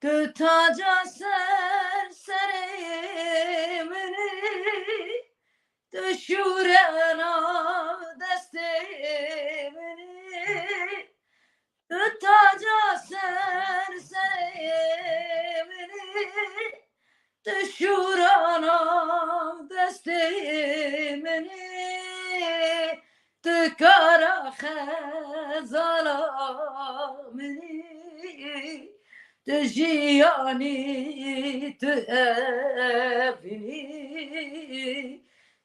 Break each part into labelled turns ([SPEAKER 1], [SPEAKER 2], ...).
[SPEAKER 1] Tu taca serserimini düşürena destemini tu taca serserimini düşürena destemini tu kara xezalamini تجياني تقابلي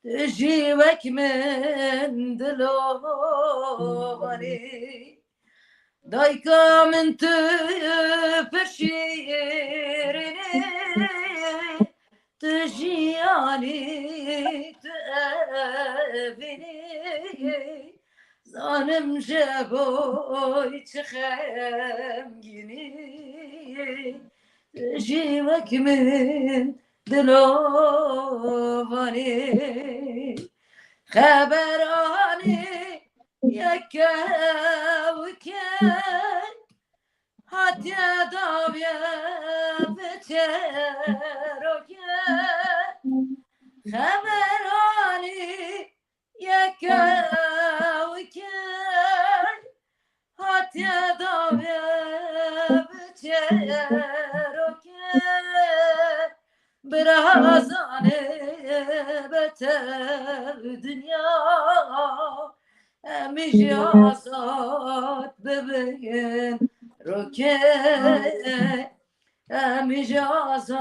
[SPEAKER 1] تجيبك من دلواني دايكا من تفشيرني تجياني تقابلي Zanım boy çıkam gini Jivak min dilovani Haberani yakavken Hatya davya beteroken Haberani yakavken Hatya davya beteroken Birazane beter dünya Emijazat bebeğin roket Emijazat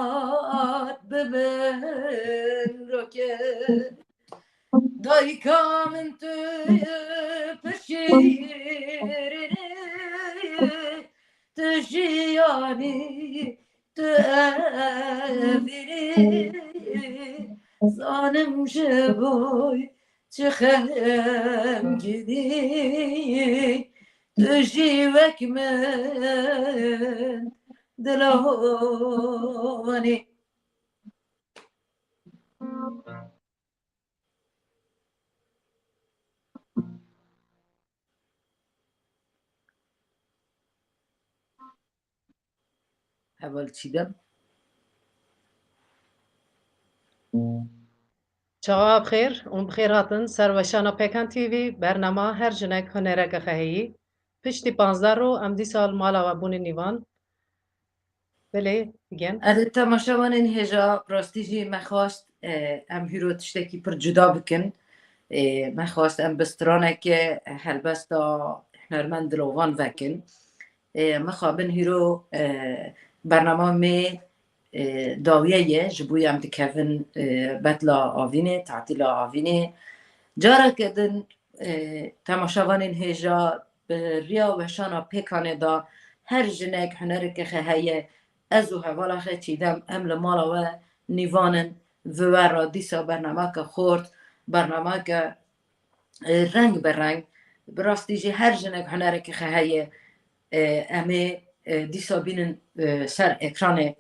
[SPEAKER 1] bebeğin roket Dayka min tüpşirini Tüjiyani tüevini Zanım jeboy çıkhem gidi Tüjivek min dilovani Evvel çiğdem.
[SPEAKER 2] Çağa bxêr û bixêr hatin ser weşana Pêkan TV bernama her jinek hunereke xeheyî piştî 15 ro em dîsal mala we bûnê nîvan belê bigên
[SPEAKER 1] Ez temaşavanên hêja rastî jî me xwast em hîro tiştekî pir cuda bikin me xwast em bi straneke helbesta hunermend dilovan vekin me xwabin hîro bernama me dawiye ye ji bo em dikevin betla avînê tatîla avînê careke din temaşavanên hêja bi riya weşana pêkanê da her jinek hunereke xwe heye ez û hevala xwe çîdem em li mala we nîvanin vi we ra dîsa bernameke xort bernameke reng bi reng bi rastî jî her jinek hunereke xwe heye em ê dîsa bînin ser ekranê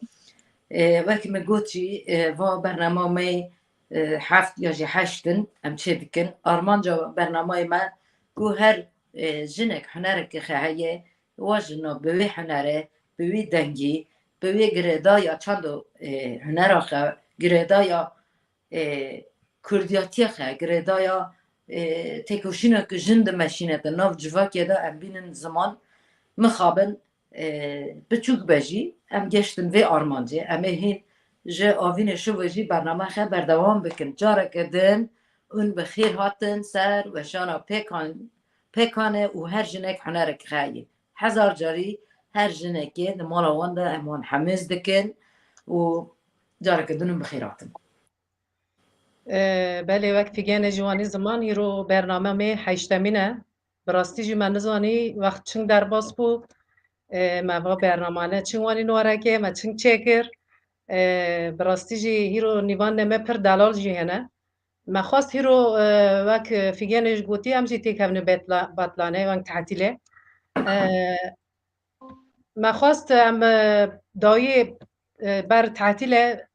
[SPEAKER 1] wekî me got jî va bernama me heft ya jî heştin em çê dikin armanca bernamayê me ku her jinek hunereke xwe heye wajina bi wê hunerê bi wê dengî bi wê girêdaya çando hunera xwe girêdaya kurdiyatiya xwe girêdaya têkoşîneke jin dimeşîne di nav civakê de em bînin ziman mixabin biçûk be jî em geştin vê armancê em ê hîn ji avînê şûvê jî bername xwe berdewam bikin careke din hûn bi xêr hatin ser weşana pêkanê û her jinek hunereke xwe heye hezar carî her jinekê di mala wan de em wan hemêz dikin û careke din hûn bi xêr hatin
[SPEAKER 2] belê wek fîgenê ji wanî ziman îro bername me heştemîn e bi rastî jî me nizanî wext çing derbas bû me va bernamane çing wanî wareke me çing çêkir bi rastî jî îro nîvanê me pir delal jî hene me xwast îro wek fîgenê ji gotî em jî têkevin betlanê weng tehtîlê me xwast em dayê ber tehtîlê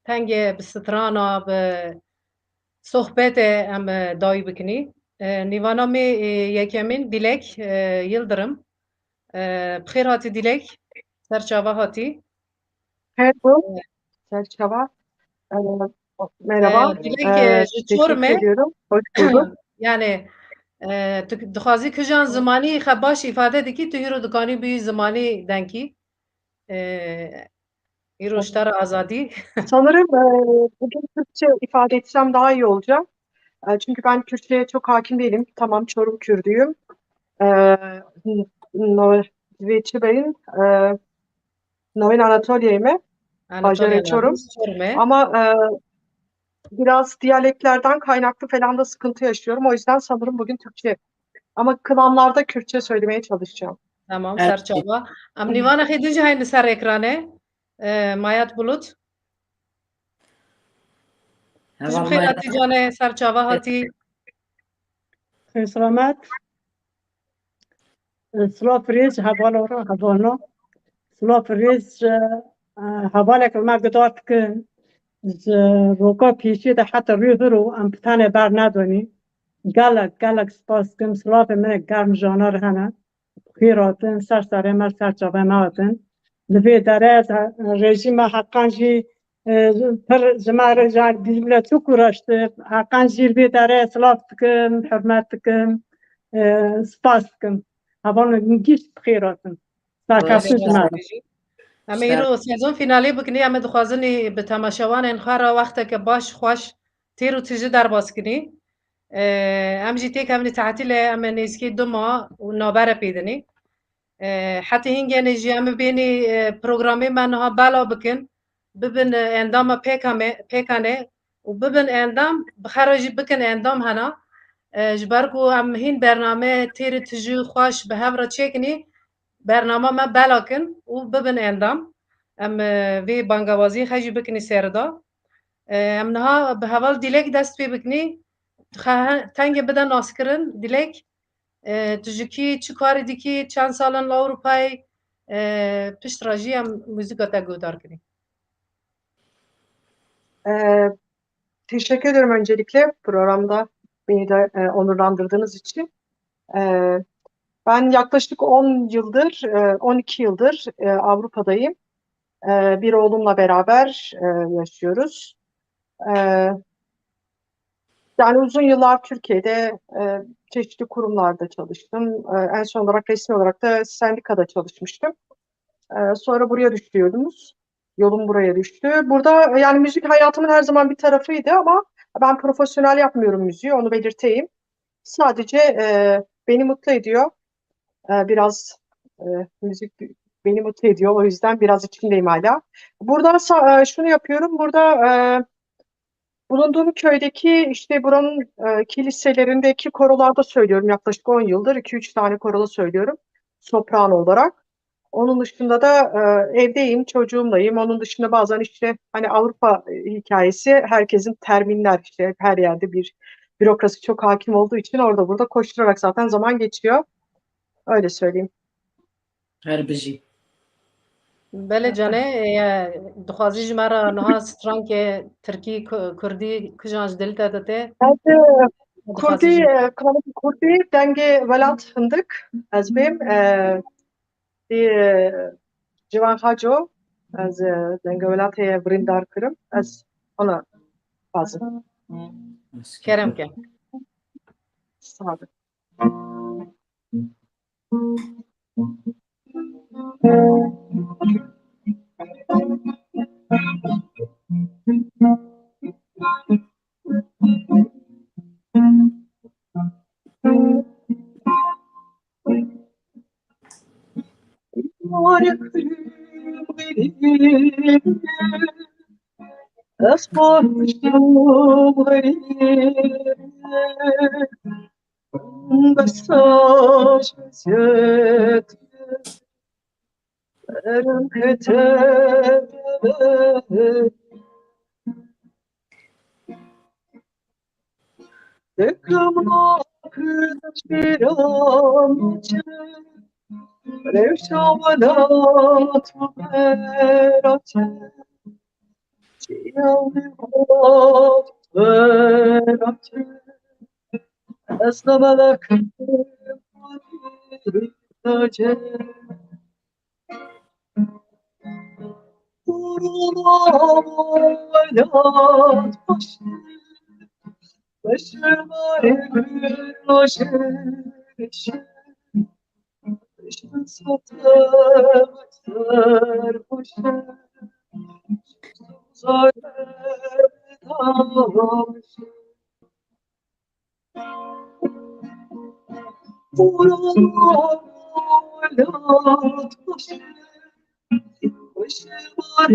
[SPEAKER 2] pengê bi strana bi sohbetê em dayî bikinî nîvana me yekemîn Dilek Yıldırım bi xêr hatî Dilek ser çava hatî
[SPEAKER 3] Merhaba, Selçuk'a. Ee, Merhaba,
[SPEAKER 2] Dilek ji
[SPEAKER 3] teşekkür
[SPEAKER 2] çorme
[SPEAKER 3] ediyorum. Hoş bulduk.
[SPEAKER 2] yani tu dixwazî kijan zimanî xe baş îfade dikî tu hîro dikanî bî zimanî denkî îro ji te re azadî.
[SPEAKER 3] Sanırım bugün Türkçe ifade etsem daha iyi olacak. Çünkü ben Kürtçe'ye çok hakim değilim. Tamam, Çorum Kürdüyüm. Norveç'in, Novin Anatolia'yı
[SPEAKER 2] Anatoliya
[SPEAKER 3] Bajare Çorum.
[SPEAKER 2] navî çorme.
[SPEAKER 3] Ama biraz diyaleklerden kaynaklı falan da sıkıntı yaşıyorum. O yüzden sanırım bugün Türkçe. Ama kıvamlarda Kürtçe söylemeye çalışacağım.
[SPEAKER 2] Tamam
[SPEAKER 1] her
[SPEAKER 2] serçava. Em nîvana xê din jî hayne ser ekranê. Mayat Bulut. Tu ji bi xêr
[SPEAKER 1] hevalmaya
[SPEAKER 2] hatî canê serçava hatî.
[SPEAKER 4] سلامت سلاف ریز حوال را حوانا سلاف ریز حواله که ما گدارد که روکا پیشی ده حتی روی رو ام پتانه بر ندونی گلک سپاس کم سلاف من گرم جانار هنه خیراتن سر سره مر سر چاوه ماتن لبی داره از رژیم حقان جی پر زمان رجال دیزبله تو کراشته حقان جی لبی داره سلاف کم حرمت کم سپاس کم Havanı gist xêratin. Sarkaftin jimara.
[SPEAKER 2] Em îro sezon finalê bikinî em ê dixwazin bi temaşewanên xwe re wexteke baş xweş têr û tije derbas kinî. Em jî têk evnî tetilê em ê nêzîkî 2 ma û navbere pêdinî. Hetê hîngenê jî em ê bênî programê me niha bela bikin, bibin endama pêkanê û bibin endam bi xwe re jî bikin endam hena. Ji ber ku em hîn bername têrê tijî xweş bi hev re çêkinî, bername me bela kin û bibin endam. Em vê bangewaziyê xwe jî bikinî serida. Em niha bi heval Dilek dest pê bikinî, tengê bide naskirin Dilek. Tu ji kî çi karî dikî, çend salan li Ewropayê, piştre jî em muzîka te guhdar kirî.
[SPEAKER 3] Teşekkür ederim öncelikle programda beni de onurlandırdığınız için. E, Ben yaklaşık 10 yıldır, 12 yıldır Avrupa'dayım. Bir oğlumla beraber yaşıyoruz. E, Yani uzun yıllar Türkiye'de çeşitli kurumlarda çalıştım. En son olarak resmi olarak da sendikada çalışmıştım. Sonra buraya düştü yolumuz. Yolum buraya düştü. Burada yani müzik hayatımın her zaman bir tarafıydı ama ben profesyonel yapmıyorum müziği, onu belirteyim. Sadece beni mutlu ediyor. Biraz e, müzik beni mutlu ediyor. O yüzden biraz içindeyim hala. Burada şunu yapıyorum. Burada bulunduğum köydeki işte buranın kiliselerindeki korolarda söylüyorum. Yaklaşık 10 yıldır 2-3 tane koroda söylüyorum. Soprano olarak. Onun dışında da evdeyim, çocuğumlayım. Onun dışında bazen işte hani Avrupa hikayesi herkesin terminler işte her yerde bir bürokrasi çok hakim olduğu için orada burada koşturarak zaten zaman geçiyor. Öyle söyleyeyim.
[SPEAKER 1] her bijî.
[SPEAKER 2] Belê canê dixwazî ji me re niha strankê Tirkî, Kurdî kijan ji dilê te dite.
[SPEAKER 3] Kurdi, kanalım Kurdi denge velat fındık. Ezbim di civan haco az denge velat heye brindar kırım. Az ona fazla.
[SPEAKER 2] Kerem ke.
[SPEAKER 3] Sağ olun.
[SPEAKER 5] Vurulam oynat başı var roşe başın satar boşe zor daşı Vurulam oynat başı var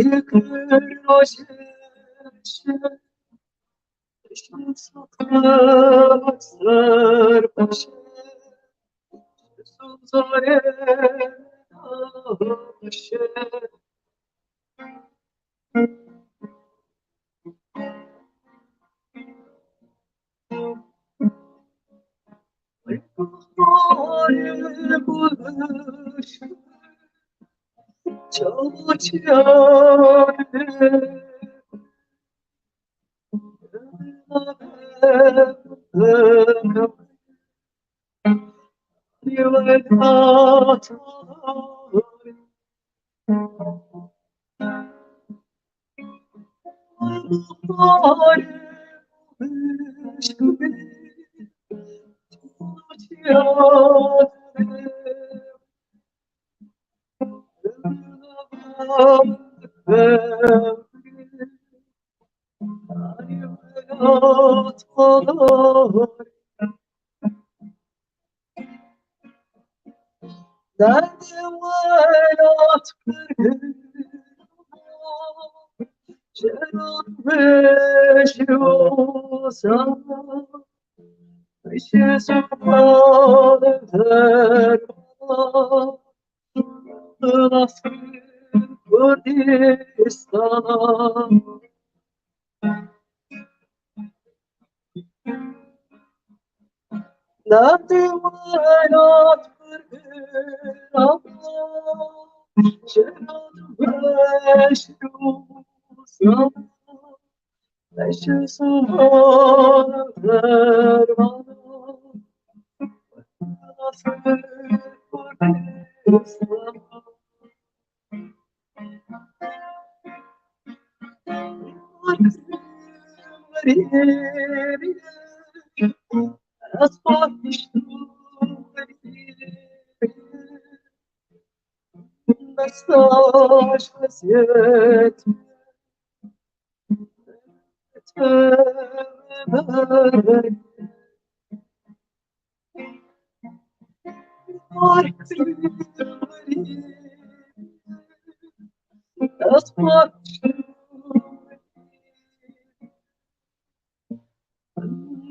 [SPEAKER 5] roşe başın satar boşe Zare daşı Bahar bulmuş çalışıyor Yıldızlar Bahar bulmuş çalışıyor Derdim hayat Cerrah beşiyosa Beşi sultanı dermana Nasıl Kurdistan'a Derdim hayat Cerrah beşiyosa Beşi sultanı dermana Nasıl Kurdistan'a Mesaj vaziyet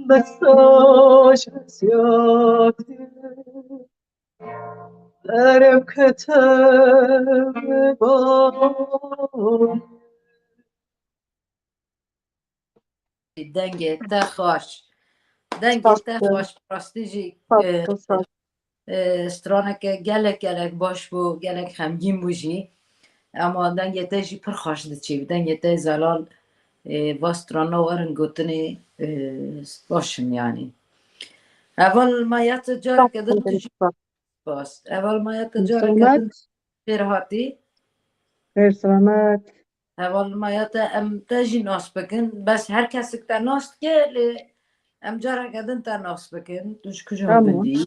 [SPEAKER 5] Mesaj vaziyet Erem keteme bağ
[SPEAKER 1] دنگه تا خوش دنگه تا خوش پرستیجی سترانه که گلک باش بو گلک خمگین بوشی اما دنگه تا جی پر خوش دچی دنگه تا زلال و سترانه ورن گوتنی باشن یعنی اول ما یت جار کدن تجی باس اول ما یت جار کدن پیر هاتی
[SPEAKER 4] سلامت
[SPEAKER 1] اول ما یت ام تجی ناس بکن بس هر کسی که ناست که ام جار کدن تا ناس بکن توش کجا بندی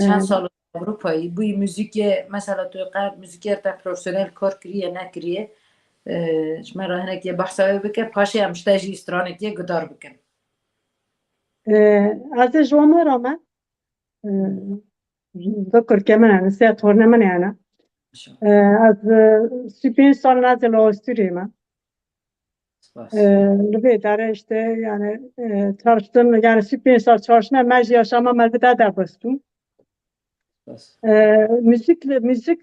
[SPEAKER 1] چند سال اروپایی بوی موزیک مثلا تو قرب موزیکر تا پروفسیونل کار کریه نکریه شما را هنه که بحثایی بکن پاشه همشتاجی استرانه که گدار بکن
[SPEAKER 4] از جوامه را من ذکر که من هنه سیاه تورنه من هنه از 35 سال نزل آستوری من لبه داره işte yani çalıştım yani 35 سال çalışma mecli yaşama melbide de bastım. müzik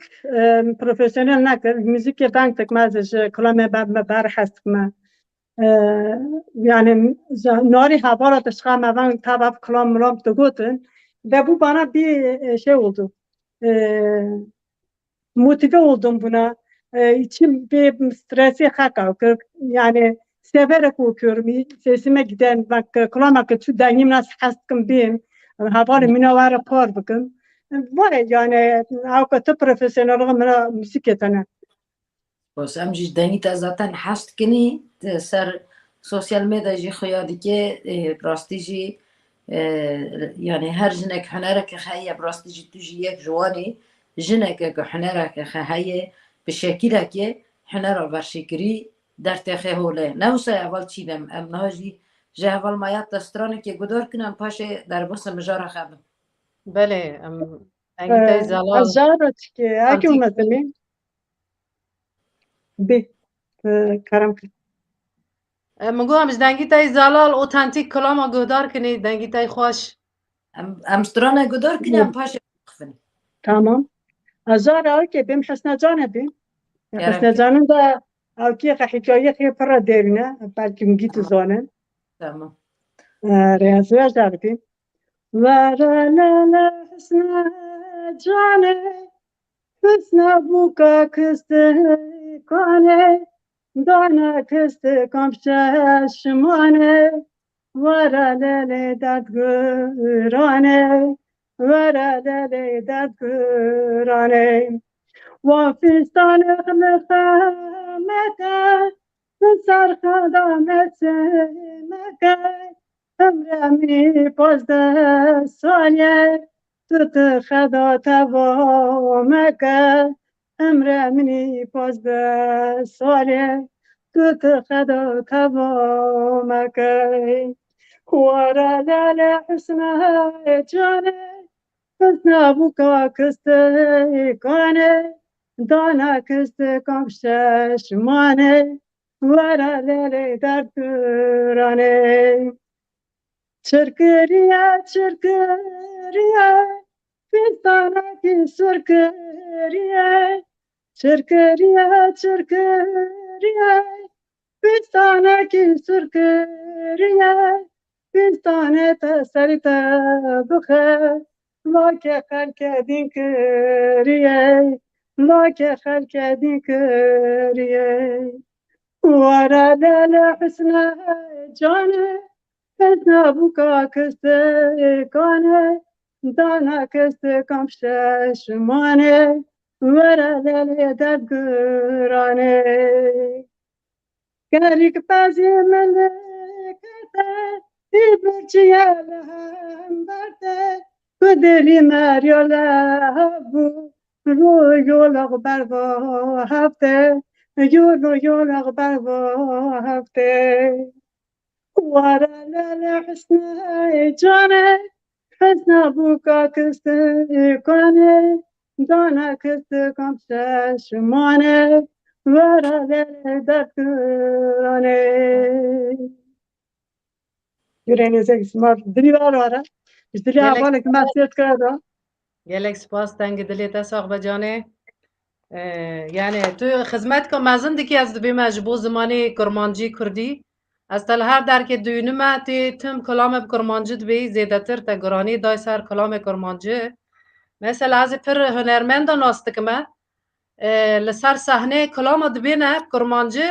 [SPEAKER 4] profesyonel nakır müzik yapanktık mezeci kulağıma ben hastık mı yani nari havalar da çıkama ben tabi kulağım da götün ve bu bana bir şey oldu motive oldum buna içim bir stresi haka yani severek okuyorum sesime giden bak kulağıma kötü dengim nasıl hastıkım diyeyim havalı minavara par bakın var yani avukatı profesyonel olarak müzik yetenek.
[SPEAKER 1] بس ام جی دنی تا زاتن حست کنی سر سوسیال میدیا جی خیادی که براستی جی یعنی هر جنک هنره که خیلی براستی جی تو جی یک جوانی جنک که هنره که خیلی به شکلی که هنره ورشکری در تخه هوله نوسه اول چیدم ام ناجی جه اول مایات دسترانه که گدار کنم پاشه در بس مجاره خبم
[SPEAKER 2] بله انگیتای زلال
[SPEAKER 4] أزارت كي أكو
[SPEAKER 2] أنتيك.
[SPEAKER 4] مثلين به كرم
[SPEAKER 2] مگو همش دنگیتای زلال اوتنتیک کلاما گودار کنی دنگیتای خوش
[SPEAKER 1] ام سترانه گدار کنم پاشه بخفن
[SPEAKER 4] تمام أزار أوكي بهم حسنا جانا بهم حسنا جانا دا أوكي حكاية خي برا ديرنا بالكم جيت زانن
[SPEAKER 1] تمام
[SPEAKER 4] رياضة جاربين ورا لا لا حسنا جانا حسنا بوكا كستكاني دانا كستكامششماني ورا ليلي داد قراني ورا ليلي داد قراني وفي صالح لخامته نصر خدامت مكة امرامي بازده ساليه توت خدا توا مكة امرامي بازده ساليه توت خدا توا مكة ورا لا حسنها جاني حسنا بوكا كستكاني دانا كستكامششماني ورا ليلي دردراني چركريا چركريا فستانا كي سركريا چركريا چركريا فستانا كي سركريا فستانا تسرتا بخير لاکه خلک دین کریه لاکه خلک دین کریه ورا لاله حسنا جانه حسنا بوکا کسته کانه دانا کسته کمششمانه ورا لاله داد گرانه گریک پازی ملکته ای برچیه لهم برده بدلی مريولا هبو رو يولغ بروا هفته يولغ بروا هفته ورا لا حسنا جانه حسنا بوكا كستكاني دانا كستكامششماني ورا لا دكراني يوريني زي سمار دليل ورا اشتري عبالك ما سيت كذا
[SPEAKER 2] گلک سپاس دنگ دلیت ساق بجانه یعنی تو خدمت که مزن دیکی از دبی مجبور زمانی کرمانجی کردی از تل هر در که دوینما تی تم کلام کرمانجی دبی زیده تر تا گرانی دای سر کلام کرمانجی مثلا از پر هنرمند ناستکمه لسر صحنه کلام دبینه کرمانجی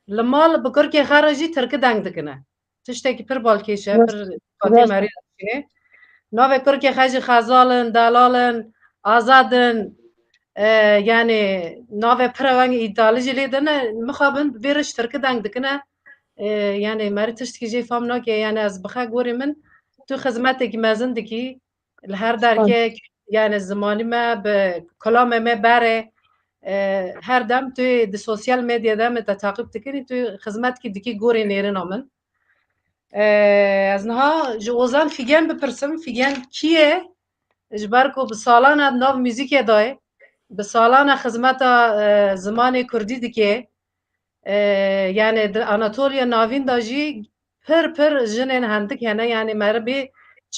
[SPEAKER 2] لمال بکر که خارجی ترک دنگ دکنه تشتکی پر بالکیشه پر قاطی مری دکنه ناوی کرکی خیجی خزالن دلالن آزادن یعنی ناوی پروانگ ایدالی جلی دنه مخابن بیرش ترک دنگ دکنه یعنی مری تشتکی جی فهم ناکه یعنی از بخه گوری من تو خدمتی که مزن دکی لهر درکه یعنی زمانی ما به کلام ما بره هر دم توی دی سوسیال میدیا دم تا تعقیب تکنی توی خدمت که دکی گوری نیرن آمن از نها جوزان فیگن بپرسم فیگن کیه اجبارکو به سالان ناو موزیک دای به سالان خدمت زمان کردی دیگه یعنی آناتولیا ناوین داجی پر جنین هندک هنه یعنی مربی 4-5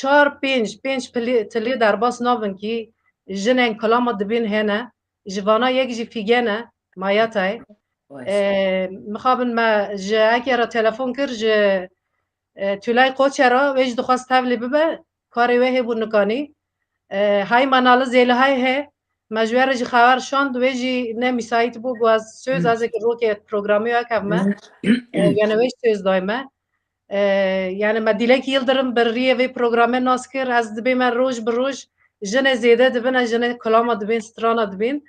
[SPEAKER 2] تلی در باس ناون کی جنین کلام دبین هنه جوانا یک جی فیگنه مایاتای مخابن ما جا اکی را تلفون کر جا تولای قوچه را ویج دخواست تبلی ببه کاری ویه بود نکانی های منال زیل های he مجبور جی خبر شاند ویجی نمیسایت بود از söz از که رو که پروگرامی ها کمه یعنی ویج söz دایمه یعنی ما دیلک یلدرم بر ریه وی پروگرامی ناس کر از دبی من روش بر روش جن زیده دبین جن کلام دبین ستران دبین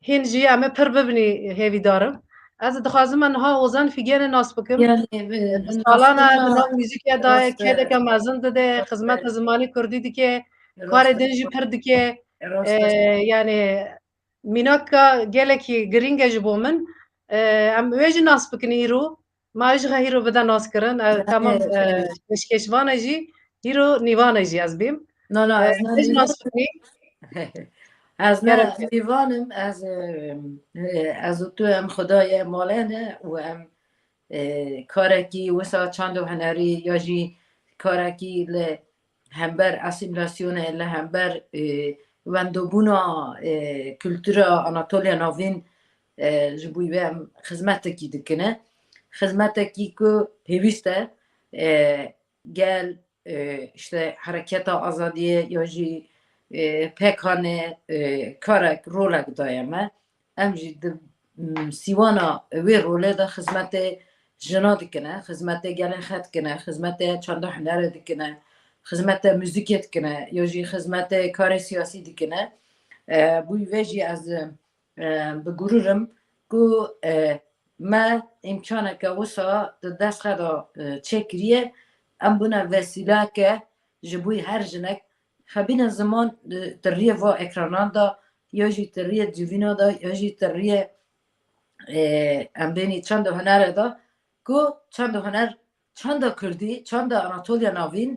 [SPEAKER 2] هین جی ئەمە پڕ ببنی هێویدارم ئەس دخوازم ئەنها ئۆزان فیگێنە ناس بکەم
[SPEAKER 1] Yani
[SPEAKER 2] ساڵانە
[SPEAKER 1] nasıl
[SPEAKER 2] دنۆ موزیکیا دایە
[SPEAKER 1] راست
[SPEAKER 2] کێ دەکە مەزن دەدێ خزمەتە زمانی کوردی دیکێ کارێ دنجی پڕ دیکێ
[SPEAKER 1] راست
[SPEAKER 2] yani mînaka gelekî giring e ji bo min em wê jî nas bikin îro ma ji îro bide nas kirin temam pêşkeşvanê jî îro nîvanê jî ez bîm
[SPEAKER 1] no no az
[SPEAKER 2] wê jî nas bikinî
[SPEAKER 1] از
[SPEAKER 2] gerek
[SPEAKER 1] نه دیوانم از تو ام خدای مالنه و ام کارکی وسا چند و هنری یا جی کارکی ل همبر اسیمیلاسیونه ل همبر وندوبونا کلتورا آناتولیا ناوین جبوی به خدمتکی دکنه خدمتکی که پیوسته گل işte حرکت آزادی یا جی پکانه کارک رولک دایمه ام جی سیوانا وی روله دا خدمت جنا دکنه خدمت گلن خط کنه خدمت چند هنر دکنه خدمت موزیک دکنه یا جی خدمت کار سیاسی دکنه بوی ویجی از بگرورم که ما امکانه که وسا دست خدا چکریه ام بنا وسیله که جبوی هر جنک خبین زمان تریه و اکرانان دا یا جی تریه جوینا دا یا جی تریه ام بینی چند هنر دا که چند هنر چند کردی چند آناتولیا ناوین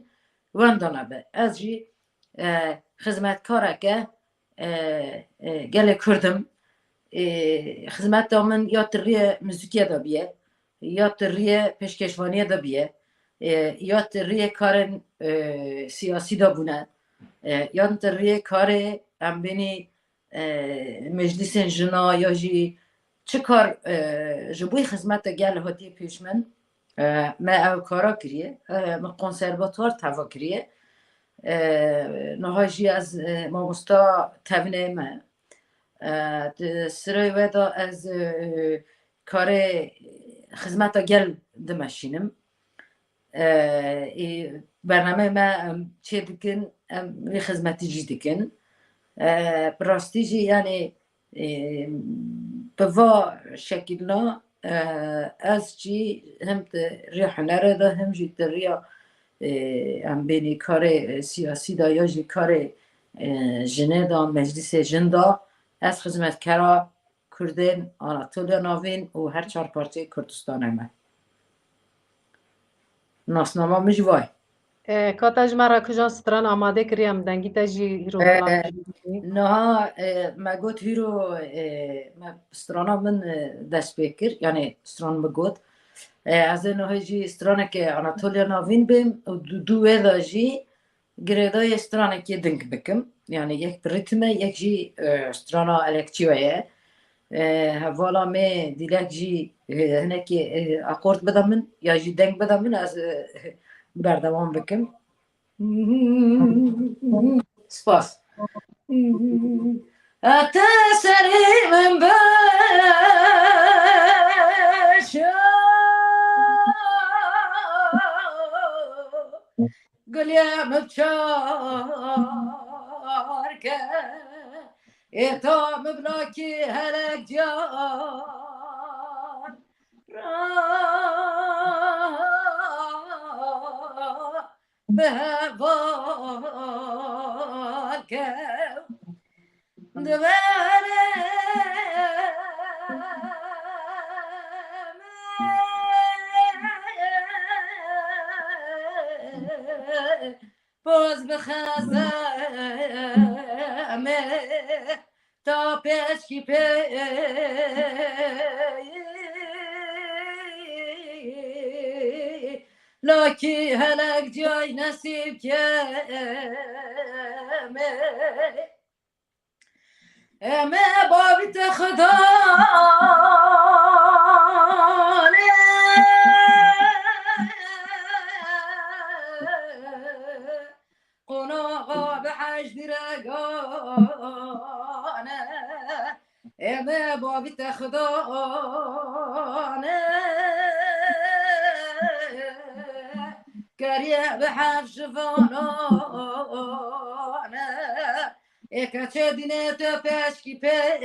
[SPEAKER 1] وندانه به از جی خدمتکاره که گل کردم خدمت من یا تریه موسیقی دا بیه یا تریه پشکشوانی دا بیه یا تریه کارن سیاسی دا بونه یا تریه کار ام بینی مجلس جنا یا جی چه کار جبوی خدمت گل هاتی پیش من ما او کارا کریه ما کنسرواتوار توا کریه نهاجی از مامستا تبینه من سرای ودا از کار خدمت گل دمشینم برنامه ما چه دکن وی خدمتی جی دکن براستی جی یعنی به وا شکلنا از جی هم ری هنر دا هم جی ریا هم بینی کار سیاسی دا یا جی کار جنه دا مجلس جن دا از خدمت کرا کردن آناتولیا ناوین و هر چهار پارچه کردستان همه ناسنامه مجوای
[SPEAKER 2] کاتاج مرا کجا ستران آماده کریم دنگی تاجی هیرو بلان
[SPEAKER 1] نه ما گوت هیرو ما سترانا من دست بکر یعنی ستران بگوت از نه جی سترانه که آناتولیا ناوین بیم و دو ویدا جی گریدای سترانه که دنگ بکم یعنی یک ریتمه یک جی سترانا الکتیویه هوالا می دیلک جی هنه که اکورد بدم من یا جی دنگ بدم من از بردوام بکم سپاس ata serim başa gülüm çarke etam blaki helek can bevalke باز بخزمه تا پیشکی پی لاکی هلک جای نصیب کمه اما بابت خدا قناغا بحج درگانه اما بابت خدا گریه به حف شفانانه Eka çedine te peşki pe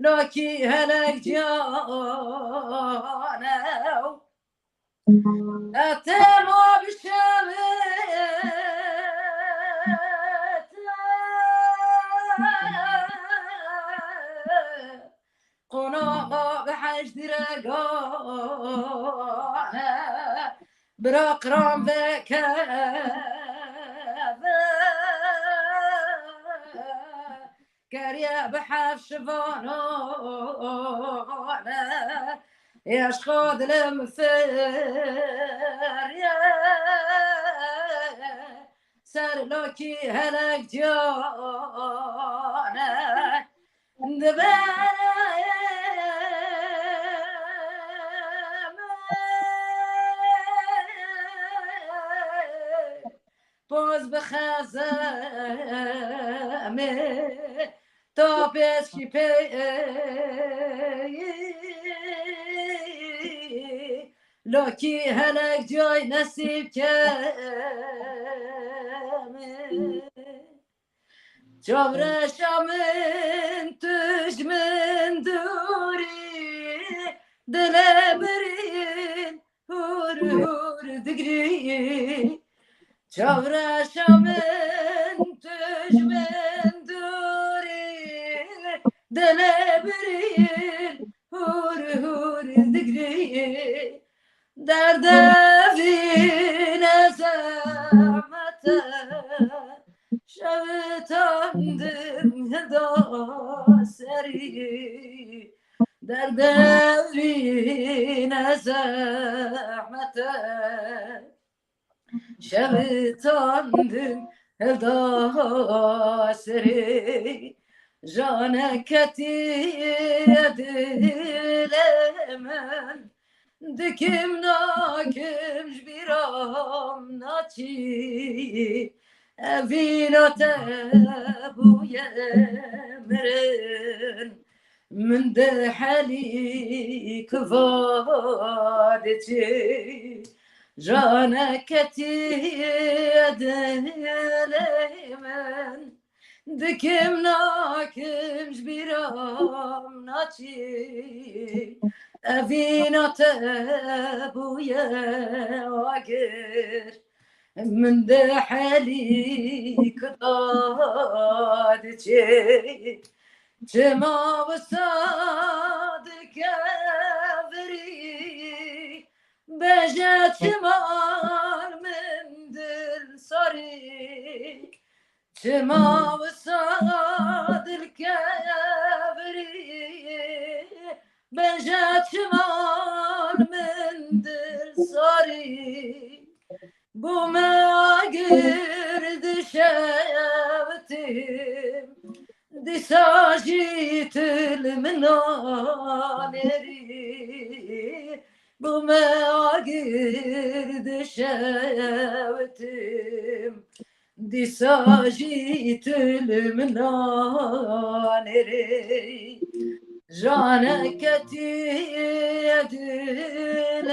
[SPEAKER 1] Laki helek canev Etem o bişevet قناع به حج درگانه براقرام و کبه گریه به حفش وانانه یش خادلم فریه سر لاکی هلک جانه باز به خزمه تا پیشی پی لاکی هلک جای نصیب کمه جابرشامن تجمن دوری دلبرین هور هور دگری جابرشامن تجمن دوری دلبرین هور هور دگری درد وین زحمت شوتاندم هدا سری در دوین زحمت شوتاندم هدا سری جانکتی دل من دکم ناکمش بیرام ناچی Evinat bu yemrin من ده حالي كفادتي جانكتي دليمن دكم ناكم جبيرام ناتي أفينا تابويا واقر من ده حالي كفادتي جما وصادك أفري بجات شمال من دل صري جما وصادك أفري بجات شمال من دل صري بوما قرد شاوتهم دي ساجيت المنانري بما قرد شاوتم دي ساجيت المنانري جانكتي دليمن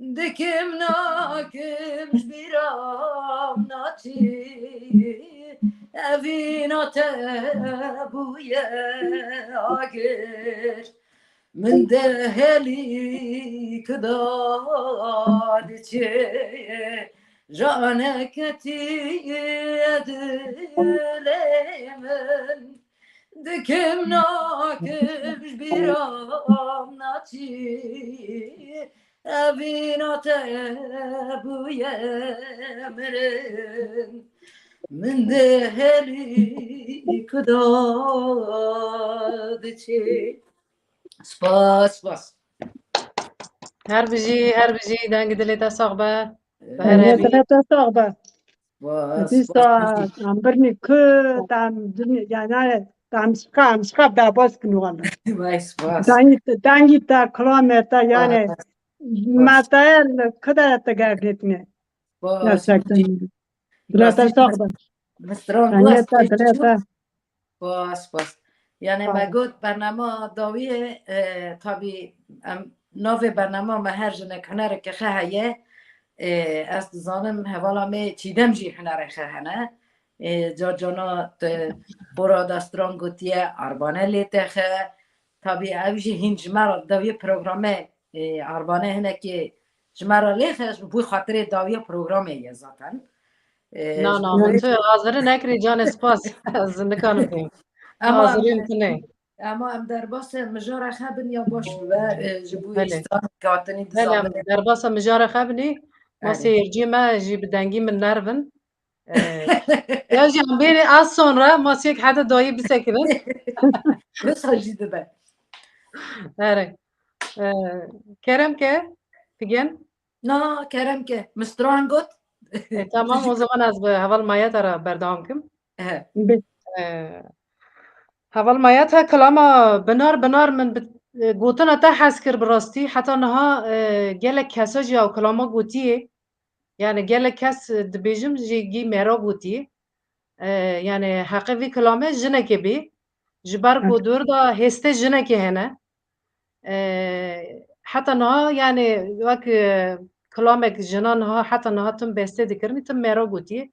[SPEAKER 1] دكم ناكم جبيرام ناتي أفينا تابويا عقر من دهلي كدادتي جانكتي دليمن دكم ناكم جبيرام ناتي أفينا تابويا مرن من دهلي كدادتي سپاس
[SPEAKER 2] هر بجي دنگ دلتا صغبة
[SPEAKER 4] أنا ثلاثة صعبة
[SPEAKER 1] سپاس
[SPEAKER 4] ديسا عم برني دام دنيا يعني دام شقاب دا باس كنو والله
[SPEAKER 1] وای سپاس
[SPEAKER 4] دانگی تا کلامه تا yani matayel kadar تقاعدتني gerçekten ثلاثة صعبة
[SPEAKER 1] مستران
[SPEAKER 4] ثانية
[SPEAKER 1] گوست
[SPEAKER 4] ثلاثة
[SPEAKER 1] سپاس یعنی ما گفت برنامه داویه طبی نوی برنامه ما هر جنه کنار که خواهیه از دزانم هوالا می چیدم جی هنر خهنه جا جانا برا دستران گوتیه اربانه لیته خه تابی اوشی هین جمرا داوی پروگرامه اربانه هنه که جمرا لیخش بوی خاطر داوی پروگرامه یه زاتن
[SPEAKER 2] نه نه من تو حاضر نکری جان سپاس از نکنم بیم حاضرین تو نه
[SPEAKER 1] اما ام در باس مجار خبن یا باش و جبوی
[SPEAKER 2] بله.
[SPEAKER 1] ایستان کاتنی
[SPEAKER 2] بله
[SPEAKER 1] دزابن
[SPEAKER 2] در باس مجاره خبنی ما
[SPEAKER 1] بله.
[SPEAKER 2] سیرجی ما جی بدنگی من نرون یا جی هم بیری از sonra ما یک حد دایی بسکنن
[SPEAKER 1] بس هجیده به
[SPEAKER 2] آره کرم که بگن
[SPEAKER 1] نه کرم که مستران گوت
[SPEAKER 2] tamam o zaman az به haval maya tara berdam kim haval maya ta kalama benar min gotana ta has kir birasti hatta naha gelek kesaj ya kalama gotiye yani gelek kes dibêjim jê gî mera gotiye yani heqê vî kalamê jinekê bê ji ber ku dûr da hêstê jinekê hene heta niha yani wek kalamek jina niha heta niha tim bestê dikirin tim mera gotiye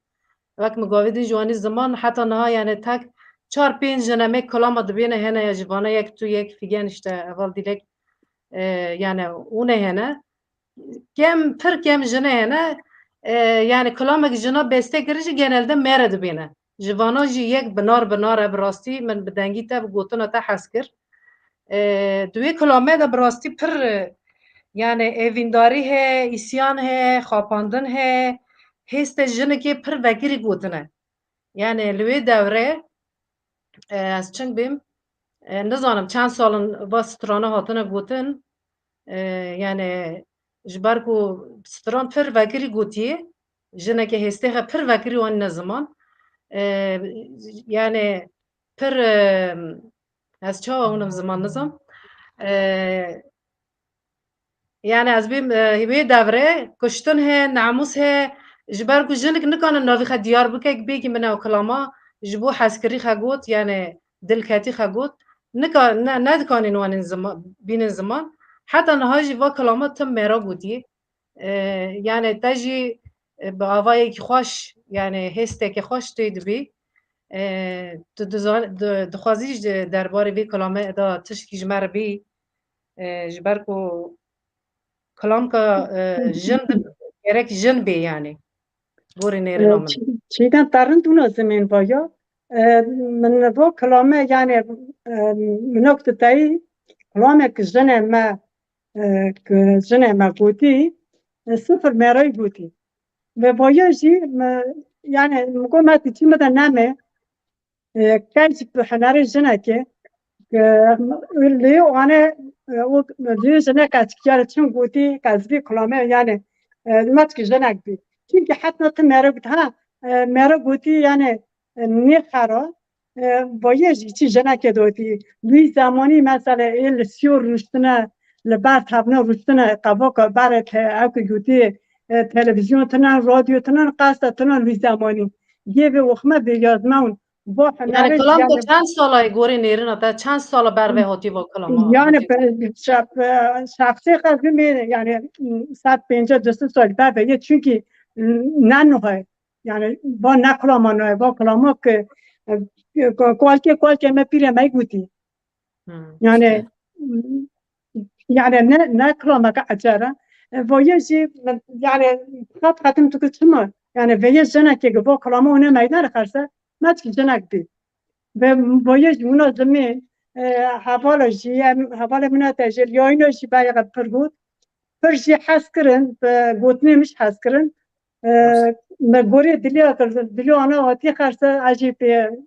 [SPEAKER 2] wek mi gavê dî ji wanî ziman heta niha yani tek 4-5 jinemê kalama dibêne hene ya ji vana yek tu yek figen işte eval dilek yaniûne hene kem pir kem jine hene yani kalamek jina bestê kir jî genelde mere dibêne ji vana jî yek binar e bi rastî min bi dengî te bi gotina te hes kir دوی کلامه دا براستی پر yani evîndarî he, îsyan he, xapandin he, hêst jinekê pir vekirî gotine. Yani li wê dewre ez çing bêm nizanim çend salin va strana hatine gotin yani ji ber ku stran pir vekirî gotiye jinekê hêstê he pir vekirî wan ne ziman yani pir ez çawa hûnim ziman nizam yani ez bêm wê devre kuştin he namus he ji ber ku jinik nikanin navî xwe diyar bike bêkî min ew kilama ji bo hezkirî xwe got yani dilketî xwe got nedikanîn wanên bînin ziman heta niha jî va kilama tim mera gotiye yani te jî bi avayekî xweş yani hêstekî xweş tê dibî tu dixwazî ji derbarê vê kilamê da tişkî ji me re bî ji ber ku kalamka jin gerek jin bê yani borê nêrîna min
[SPEAKER 4] çîdan tarin dûna zemên vaya min bo kilame yani minok ditayî kilamek jinê me jinê me gotî sıfır merayî gotî ve vaya jî yani go me tîçî me de neme keç bi henerê jinekê lê wane lê jinek eçikare çin gotî qezbî kilame yani metki jinek bî çünkü hatta te mera got ha mera gotî yani nê xera vaya jî çi jinekê dotî wî zamanî mesela li sîyor rûştine li ber tevne rûştine qevaka berê ew ku gotî televîzyon tune radyo tune qasta tune wî zamanî yê vê wexme bêyazmewn bo
[SPEAKER 2] yani kalamka çend sala gorê nêrîna te çend sala ber vê hatî va kilama
[SPEAKER 4] yani şahsê qezbî yani 150 sal ber vê çünkü ne nohe yani va ne kilama nohe va kilama ki qualche me pire me gotî yani ne kilama ka ecara vaya jî yani hatim tu çima yani veye jinekê gi bo kilama one meydana xerse metki jinek bî ve vaya jî hûna zemê hevala jî hevala min te jî yayîna jî bayağı pir got pir jî hez kirin gotinê miş hez kirin me gorê dilê ana hatî xerse ez jî pê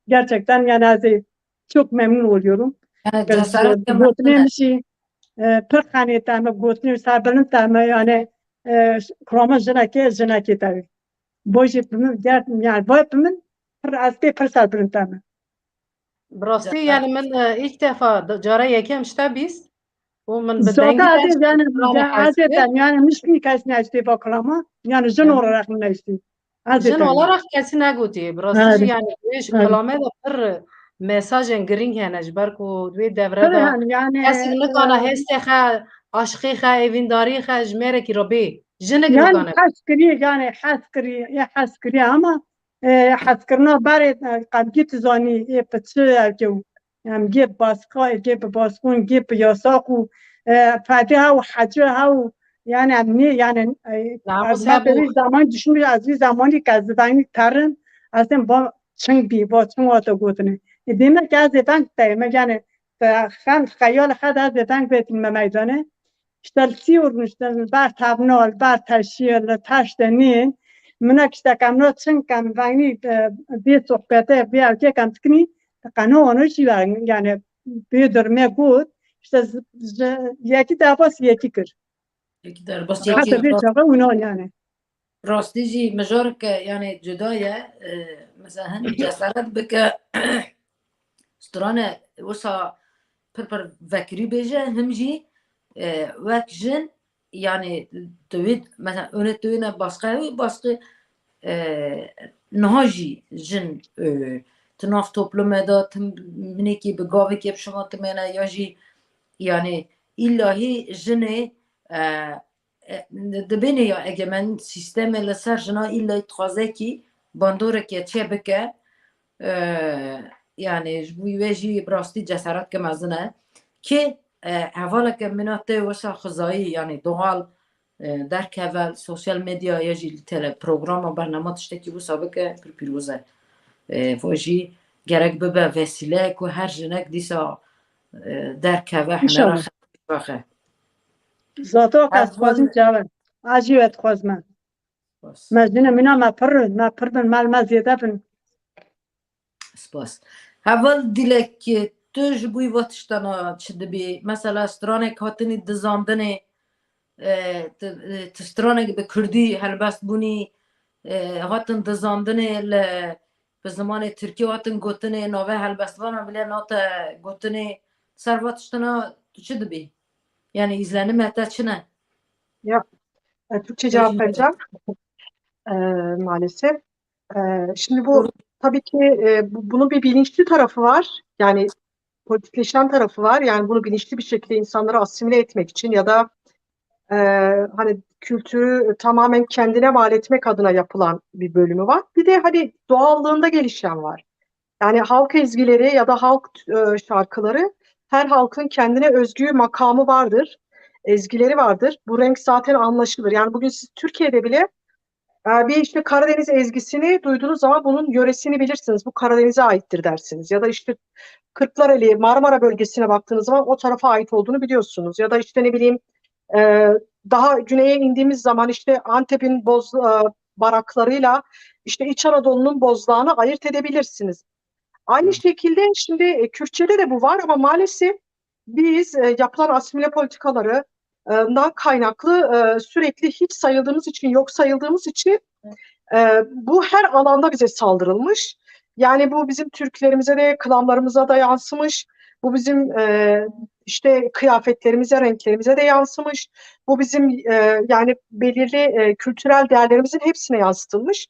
[SPEAKER 4] gerçekten yani ez çok memnun oluyorum. Gotinê mişî pir xenê te me gotinê serbilind te me yani kilama jinekê te bo jî yani vay min pir ez pê pir serbilind te me
[SPEAKER 2] براستی yani min ilk defa cara yekem işte biz o min bi
[SPEAKER 4] zaten
[SPEAKER 2] dengî
[SPEAKER 4] yani azeten yani mişkin kes neşti baklama yani jin olarak neşti
[SPEAKER 2] jin olarak kesin negotiye براستی yani wê ji kilamê de pir mesajên girîng hene ji ber ku wê devre de
[SPEAKER 4] yani
[SPEAKER 2] kesî nikane hêstê xwe aşiqê xwe evîndarî xwe ji mêrekî re bê Jinek
[SPEAKER 4] Yani
[SPEAKER 2] bikane.
[SPEAKER 4] حس yani حس کری ama حس کرنا برای قبلی تزانی پتر جو گیب باسقا گیب باسقون گیب یاساقو فاده ها و حجه ها و yani yani
[SPEAKER 2] Namus
[SPEAKER 4] مثلا
[SPEAKER 2] hebu.
[SPEAKER 4] bir zaman düşünür az bir zamanı kazıdığını tarım aslında bu çing bu çing o da gotunu demek ki az ben de yani خان خیال خد از بتنگ بیتیم میدانه اشتال سیور نشتال بر تبنال بر تشیل تشتنین منك اشتكمنا تشنكم فاني دي صحبته بيا كي كم تكني قانون شي يعني بيدر ما قول ياكي داباس ياكي كر
[SPEAKER 1] یکی در باس
[SPEAKER 4] حتى
[SPEAKER 1] یکی
[SPEAKER 4] في شغل ونون يعني
[SPEAKER 1] راستی جی مجار که یعنی جدایه مثلا هندی جسارت بکه سترانه وسا پر وکری بیجه هم جی وک جن yani توید مثلا اون توینا baskı نهاجی جن تناف توپلمه دا تم منیکی بگاوی که شما تمنه یا جی yani ilahi jine dibine ya egemen sisteme li ser jina illa dixwaze ki bandoreke çê bike yani ji bo wê jî bi rastî cesaret ke mezin e kê hevaleke mina tê wisa xizayî yani doğal derkeve sosyal medyaya jî li tele programa bername tiştekî wisa bike pir pîroz e vo jî gerek bibe vesîle ku her jinek dîsa derkeve
[SPEAKER 4] ان شاء
[SPEAKER 1] hunera
[SPEAKER 4] الله
[SPEAKER 1] xwe
[SPEAKER 4] ذاتا كاس
[SPEAKER 1] heval
[SPEAKER 4] خوازم جاون عجيبت خوازم
[SPEAKER 1] bas
[SPEAKER 4] مجدنا منا ما پر بن مال ما زيادة بن
[SPEAKER 1] spas heval dilekî tu ji bo va tiştana çi dibî mesela stranek hatinî dizandinê tu stranek bi Kurdî helbest bûnî hatin dizandinê li bi zimanê Tirkî hatin gotinê navê helbestvana bile nate gotinê ser va tiştana tu çi dibî yani izlenime te çi ne
[SPEAKER 3] Ya, Türkçe cevap vereceğim maalesef. Şimdi bu tabii ki bunun bir bilinçli tarafı var. Yani politikleşen tarafı var. Yani bunu bilinçli bir şekilde insanları asimile etmek için ya da e, hani kültürü tamamen kendine mal etmek adına yapılan bir bölümü var. Bir de hani doğallığında gelişen var. Yani halk ezgileri ya da halk şarkıları her halkın kendine özgü makamı vardır. Ezgileri vardır. Bu renk zaten anlaşılır. Yani bugün siz Türkiye'de bile bir işte Karadeniz ezgisini duyduğunuz zaman bunun yöresini bilirsiniz. Bu Karadeniz'e aittir dersiniz. Ya da işte Kırklareli, Marmara bölgesine baktığınız zaman o tarafa ait olduğunu biliyorsunuz. Ya da işte ne bileyim e, daha güneye indiğimiz zaman işte Antep'in baraklarıyla işte İç Anadolu'nun bozlağını ayırt edebilirsiniz. Aynı şekilde şimdi Kürtçe'de de bu var ama maalesef biz yapılan asimile politikalarından kaynaklı sürekli hiç sayıldığımız için, yok sayıldığımız için bu her alanda bize saldırılmış. Yani bu bizim Türklerimize de, klanlarımıza da yansımış. Bu bizim işte kıyafetlerimize, renklerimize de yansımış. Bu bizim yani belirli kültürel değerlerimizin hepsine yansıtılmış.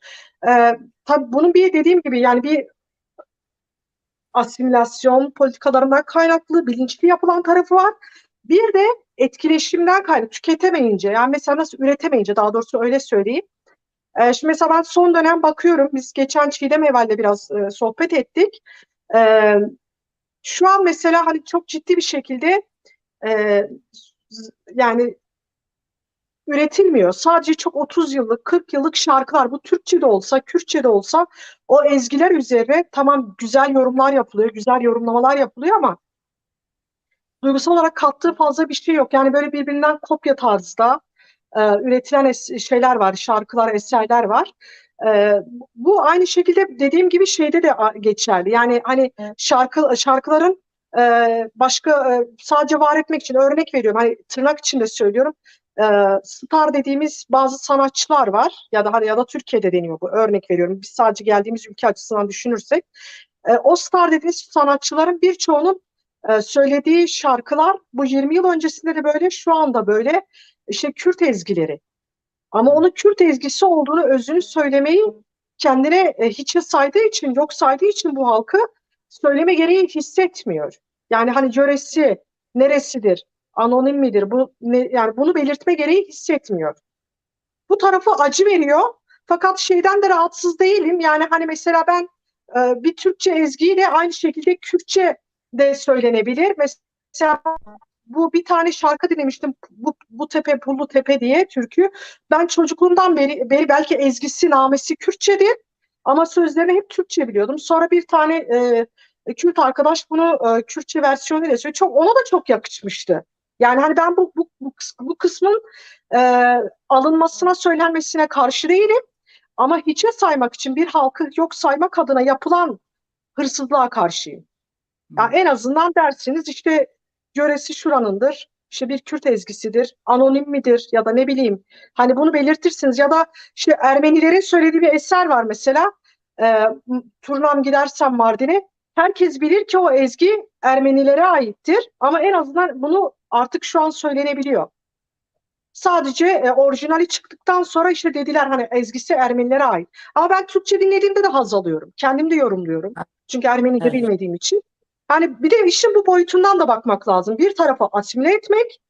[SPEAKER 3] Tabii bunun bir dediğim gibi yani bir asimilasyon politikalarından kaynaklı, bilinçli yapılan tarafı var. Bir de etkileşimden kaynaklı, tüketemeyince, yani mesela nasıl üretemeyince, daha doğrusu öyle söyleyeyim. Şimdi mesela ben son dönem bakıyorum, biz geçen Çiğdem Evvel'le biraz sohbet ettik. Şu an mesela hani çok ciddi bir şekilde e, yani üretilmiyor. Sadece çok 30 yıllık, 40 yıllık şarkılar, bu Türkçe de olsa, Kürtçe de olsa o ezgiler üzerine tamam güzel yorumlar yapılıyor, güzel yorumlamalar yapılıyor ama duygusal olarak kattığı fazla bir şey yok. Yani böyle birbirinden kopya tarzda üretilen şeyler var, şarkılar, eserler var. Bu aynı şekilde dediğim gibi şeyde de geçerli. Yani hani şarkıların başka sadece var etmek için örnek veriyorum. Hani tırnak içinde söylüyorum. Star dediğimiz bazı sanatçılar var ya da hani ya da Türkiye'de deniyor bu. Örnek veriyorum. Biz sadece geldiğimiz ülke açısından düşünürsek o star dediğimiz sanatçıların birçoğunun söylediği şarkılar bu 20 yıl öncesinde de böyle, şu anda böyle işte Kürt ezgileri. Ama onu Kürt ezgisi olduğunu, özünü söylemeyi kendine hiçe saydığı için, yok saydığı için bu halkı söyleme gereği hissetmiyor. Yani hani yöresi neresidir, anonim midir, bu ne, yani bunu belirtme gereği hissetmiyor. bu tarafı acı veriyor. Fakat şeyden de rahatsız değilim. Yani hani mesela ben bir Türkçe ezgiyle aynı şekilde Kürtçe de söylenebilir. Mesela bu bir tane şarkı dinlemiştim. Bu tepe pullu tepe diye türkü. Ben çocukluğumdan beri belki ezgisi, namesi Kürtçedir ama sözlerini hep Türkçe biliyordum. Sonra bir tane Kürt arkadaş bunu Kürtçe versiyonuyla söylüyor. Ona da çok yakışmıştı. Yani hani ben bu kısmın e, alınmasına, söylenmesine karşı değilim. Ama hiçe saymak için bir halkı yok saymak adına yapılan hırsızlığa karşıyım. Ya en azından dersiniz işte yöresi şuranındır. İşte bir Kürt ezgisidir. Anonim midir ya da ne bileyim. Hani bunu belirtirsiniz ya da işte Ermenilerin söylediği bir eser var mesela. E, Turnam gidersem Mardin'e. Herkes bilir ki o ezgi Ermenilere aittir. Ama en azından bunu artık şu an söylenebiliyor. Sadece orijinali çıktıktan sonra işte dediler hani ezgisi Ermenilere ait. Ama ben Türkçe dinlediğimde de haz alıyorum. Kendim de yorumluyorum. Çünkü Ermenice
[SPEAKER 1] Evet.
[SPEAKER 3] bilmediğim için. Yani bir de işin bu boyutundan da bakmak lazım. Bir tarafa asimile etmek,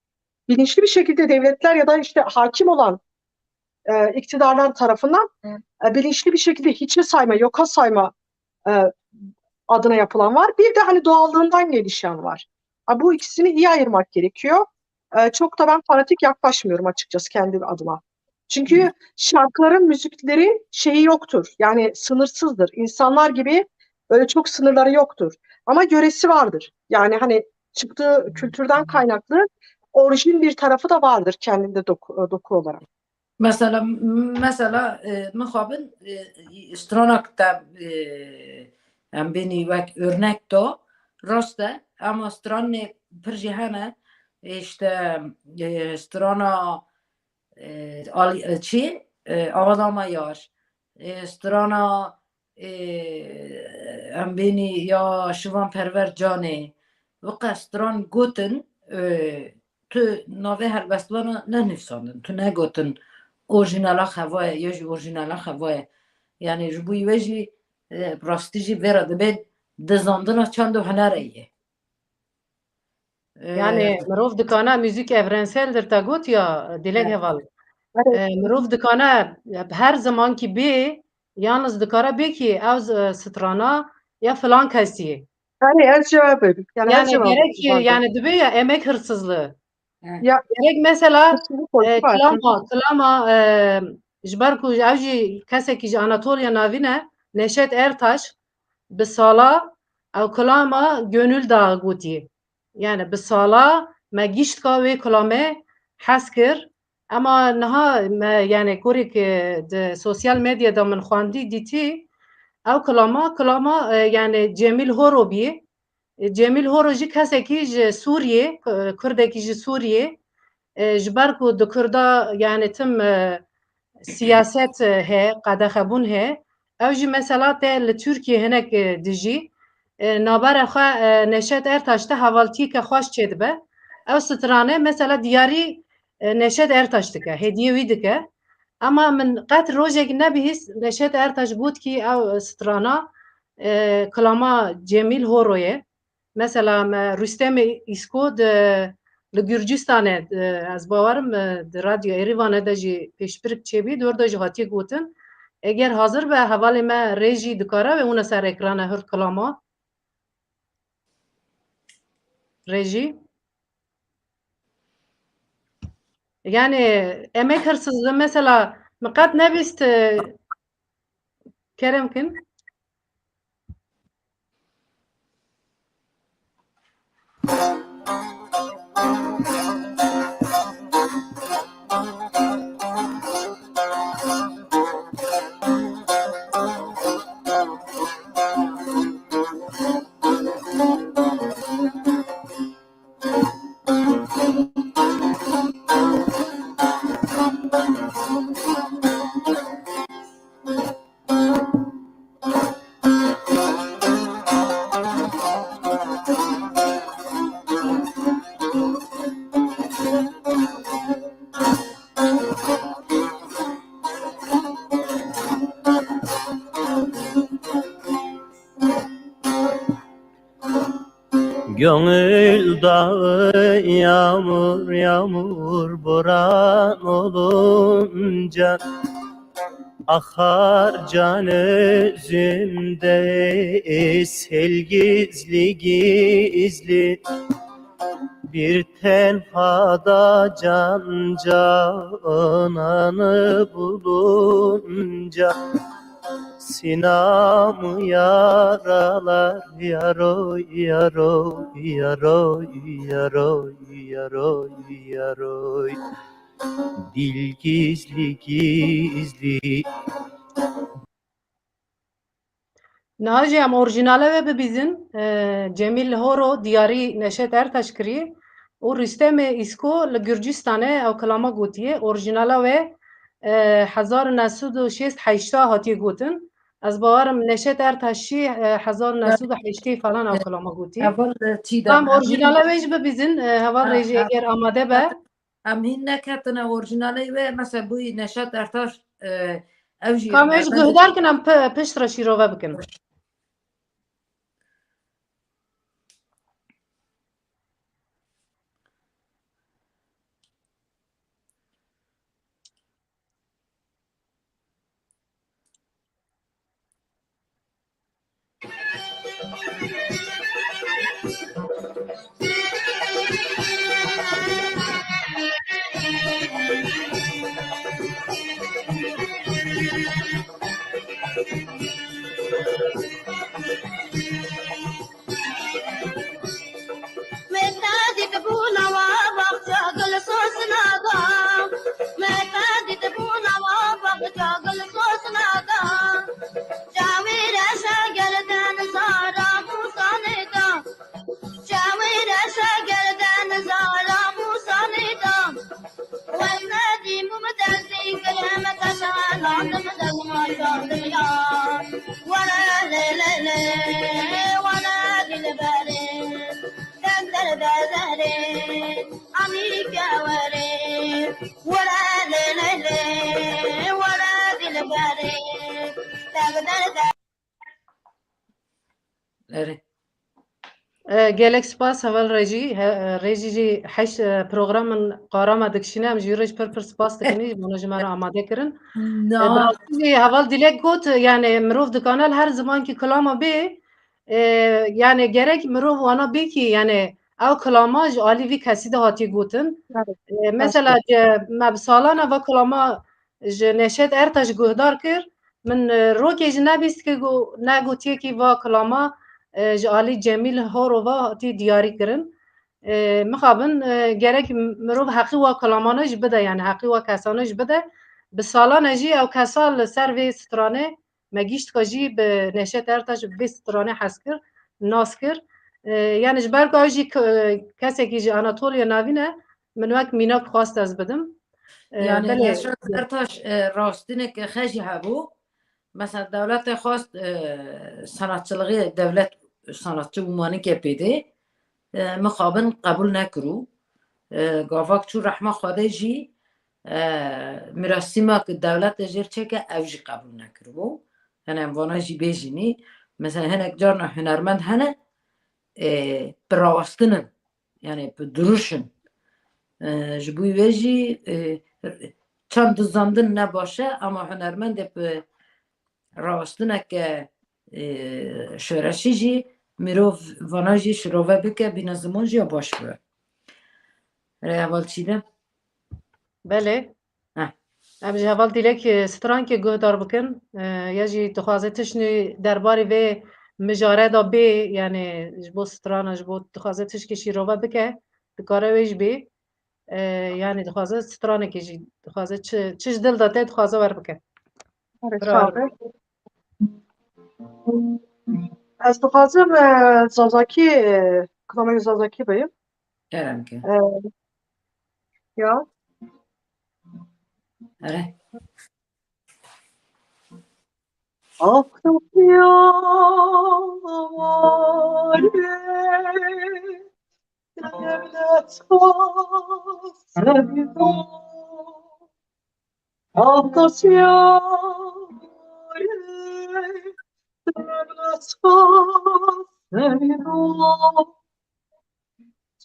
[SPEAKER 3] bilinçli bir şekilde devletler ya da işte hakim olan iktidarlar tarafından bilinçli bir şekilde hiçe sayma, yoka sayma e, adına yapılan var. Bir de hani doğallığından gelişen var. Bu ikisini iyi ayırmak gerekiyor. Çok da ben fanatik yaklaşmıyorum açıkçası kendi adıma. Çünkü şarkıların, müziklerin şeyi yoktur. Yani sınırsızdır. İnsanlar gibi öyle çok sınırları yoktur. Ama yöresi vardır. Yani hani çıktığı kültürden kaynaklı orijin bir tarafı da vardır kendinde doku olarak.
[SPEAKER 1] Mesela mixabin stranakta em beni vek örnek da raste ama stranı pirjihane işte strana çi avadama yar strana em beni ya şivan perver cane ve stran gotin tu nave helbestvana ne nifsandın tu ne gotin orijinala xevaya ya jî orijinala xevaya yani ji bo wê jî rastî jî vera dibe dizandina çand û hunerê ye.
[SPEAKER 2] Yani mirov dikane müzik evrenseldir te got ya dilek heval.
[SPEAKER 3] Evet.
[SPEAKER 2] Mirov dikane her zamanki bê yalnız dikare bê ki ew strana ya filan kesî.
[SPEAKER 3] Yani ez cevap verdim. Yani ez
[SPEAKER 2] Yani
[SPEAKER 3] cevap
[SPEAKER 2] gerek
[SPEAKER 3] verdim.
[SPEAKER 2] yani dibe ya emek hırsızlığı.
[SPEAKER 3] Ya
[SPEAKER 2] Gerek mesela
[SPEAKER 3] kesinlikle var.
[SPEAKER 2] klama ji ber ku ew jî kesekî ji Anatolya navîne Neşet Ertaş bi sala ew kilama gönül dağı gotiye. Yani bi sala me gîştka wê kilamê hes kir ama niha me yani kurêk di sosyal medyada min xwandî dîtî ew kilama yani Cemil Horobî. Cemil Horo jî kesekî ji Sûriyê, Kurdekî ji Sûriyê ji ber ku di Kurda yani tim siyaset heye, qedexebûn heye, ew jî mesela te li Tirkiye hinek dijî, navbera xwe Neşet Ertaş te hevaltiyeke xweş çê dibe, ew stranê mesela diyarî Neşet Ertaş dike, hediye wî dike. Ama min qet rojekî nebihîst Neşet Ertaş got ki ew strana kilama Cemil Horo ye. Mesela Rüstem İsko li Gürcistanê ez bawerim di Radyo Êrîvanê de jî pêşbirk çêbî orada jî hatiye gotin eger hazir be hevalê me rê jî dikare vebûne ser ekrana hir kilama rê jî yani emek hırsızlığı mesela min qet nebîst kerem kin
[SPEAKER 6] Gönül dağı yağmur yağmur boran olunca akar can özümde sel gizli gizli bir tenhada can cananı bulunca sinamı yaralar yaroy yaroy yaroy yaroy yaroy yaroy dil gizli gizli.
[SPEAKER 2] Naci em orijinale ve bibizin Cemil Horo diyarî Neşet Ertaş kiriye û Rüstem İsko li Gürcistanê ew kilama gotiye orijinala we 1980 hatiye gotin. Ez bawarim Neşet Ertaş jî 1980 falan ew kilama gotiye.
[SPEAKER 1] Eval çiğdem.
[SPEAKER 2] Tam orijinala we jî bibizin heval rêjê eger amade be.
[SPEAKER 1] Em hin neketine orijinalê ve mesela bu Neşet Ertaş ev jî
[SPEAKER 2] Kam ew ji guhdar kin em pişt re şîrove bikin.
[SPEAKER 1] Evet.
[SPEAKER 2] Gelek spas heval rejî jî heş programın qarama dikişine em jî rej pir spas dikinî bunu ji me re amade kirin.
[SPEAKER 1] Na.
[SPEAKER 2] Jî heval dilek got yani mirov dikane her zamankî kilama bê yani gerek mirov wana bê kî yani ew kilama ji alî vî kesî de hatiye gotin. Mesela me bi salan eva kilama ji Neşet Ertaş guhdar kir min rokê jî nebîst ki negotiyekî va kilama ji alî Cemîl Horo ve hatî diyarî kirin. Mixabin gerek mirov heqî wa kilamane jî bide yani heqî wa kesane jî bide. Bi salan jî ew kesa li ser vê stranê me gîşt ka jî bi Neşet Ertaş bi vê stranê hes kir, nas kir. Yani ji ber ku ew jî kesekî ji Anatolya navî ne min wek mînak xwast ez bidim.
[SPEAKER 1] Yani
[SPEAKER 2] Belê
[SPEAKER 1] Neşet Ertaş rastinek xejî hebû. Mesela devlet xwast sanatçılığı devlet sanatçı bûmanîkê pêdê mixabin qebûl nekirû. Gavak çû rehma Xwedê jî mirasîma ku devlet jêr çeke ew jî qebûl nekiribû. Yani em vana jî bêjînî. Mesela hinek carna hunermend hene bi rawastinin yani bi duruşin. Ji bo wê jî çend dizandin ne baş e ama hunermendê bi rawastineke şoreşî jî mirov vana jî şirove bike bîne ziman jî ya baş bibe. Heval çî de?
[SPEAKER 2] belê
[SPEAKER 1] Heh.
[SPEAKER 2] em ji heval dilek strankê guhdar bikin ya jî dixwaze tiştî derbarê vê mijare da bê yani ji bo strana ji bo dixwaze tişkî şîrove bike dikare wê jî bê yani dixwaze stranekê jî dixwaze çi ji dil de tê dixwaze werbike.
[SPEAKER 3] Evet,
[SPEAKER 2] Bravo.
[SPEAKER 3] tabii. Ez dixwazim Zazakî kilamê Zazakî beyim.
[SPEAKER 1] Kerem ki.
[SPEAKER 3] Ya
[SPEAKER 1] Ere.
[SPEAKER 5] Aklıya var devlet sevda Aklıya var devlet sevda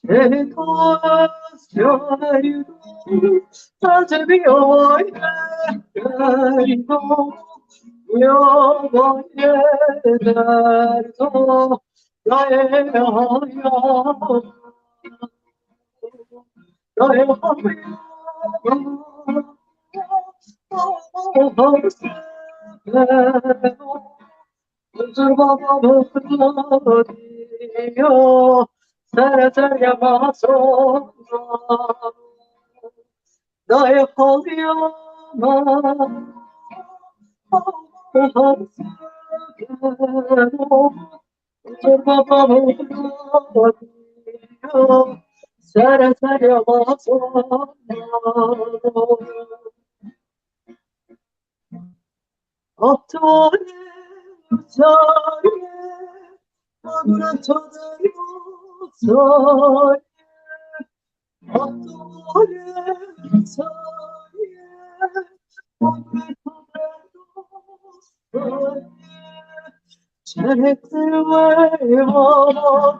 [SPEAKER 5] Seni dolaşıyorum, sadece bir oynayayım. Yalan eder o, ya ya Huzur babamı diyor, sereter yapmaz onlar. Dayak alıyor, Huzur babamı diyor, sereter yapmaz onlar. Attore, attore, laboratorio, attore, attore, attore, çekti eyvallah,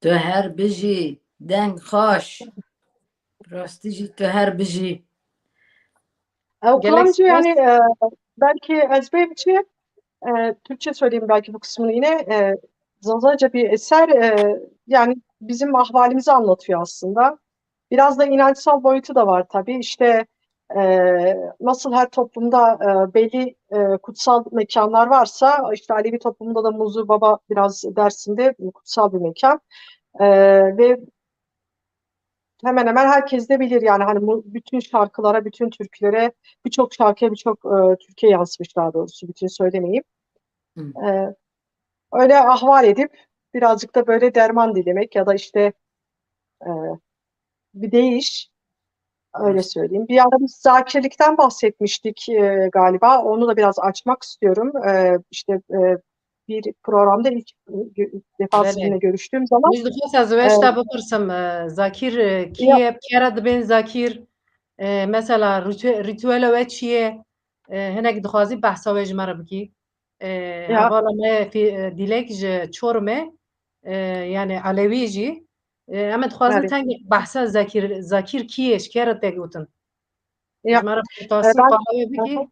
[SPEAKER 1] Tu her bijî deng xweş. Rastî jî tu her bijî.
[SPEAKER 3] Kur'ancı
[SPEAKER 2] Galaxy
[SPEAKER 3] yani belki ezberci Türkçe söyleyeyim belki bu kısmını yine. Zazaca bir eser yani bizim ahvalimizi anlatıyor aslında. Biraz da inançsal boyutu da var tabii. İşte nasıl her toplumda belli kutsal mekanlar varsa işte Alevi toplumunda da Muzu Baba biraz dersinde kutsal bir mekan. Ve hemen hemen herkes de bilir yani hani bütün şarkılara, bütün türkülere, birçok şarkıya, birçok türküye yansımış daha doğrusu bütün söylemeyeyim.
[SPEAKER 1] Hı.
[SPEAKER 3] Öyle ahval edip birazcık da böyle derman dilemek ya da işte e, bir deyiş öyle söyleyeyim. Bir ara biz zakirlikten bahsetmiştik galiba. Onu da biraz açmak istiyorum. İşte bir programda ilk defa sizinle
[SPEAKER 2] بله
[SPEAKER 3] görüştüğüm zaman
[SPEAKER 2] مش دخواست از
[SPEAKER 3] e,
[SPEAKER 2] ویش تا بپرسم زاکیر
[SPEAKER 3] ya,
[SPEAKER 2] کیه کره دبین زاکیر مثلا ریتوال و چیه هنگ دخوازی بحثا ویج مرا بکی
[SPEAKER 3] ya
[SPEAKER 2] هوالا ما في دیلک چورمه yani Alevici ama dixwazim
[SPEAKER 3] evet.
[SPEAKER 2] tengê behsa Zakir kî ye ji ke re te gotin?
[SPEAKER 3] Ya,
[SPEAKER 2] Ji me re
[SPEAKER 3] e,
[SPEAKER 2] pirtasî
[SPEAKER 3] ben
[SPEAKER 2] qalaye bikî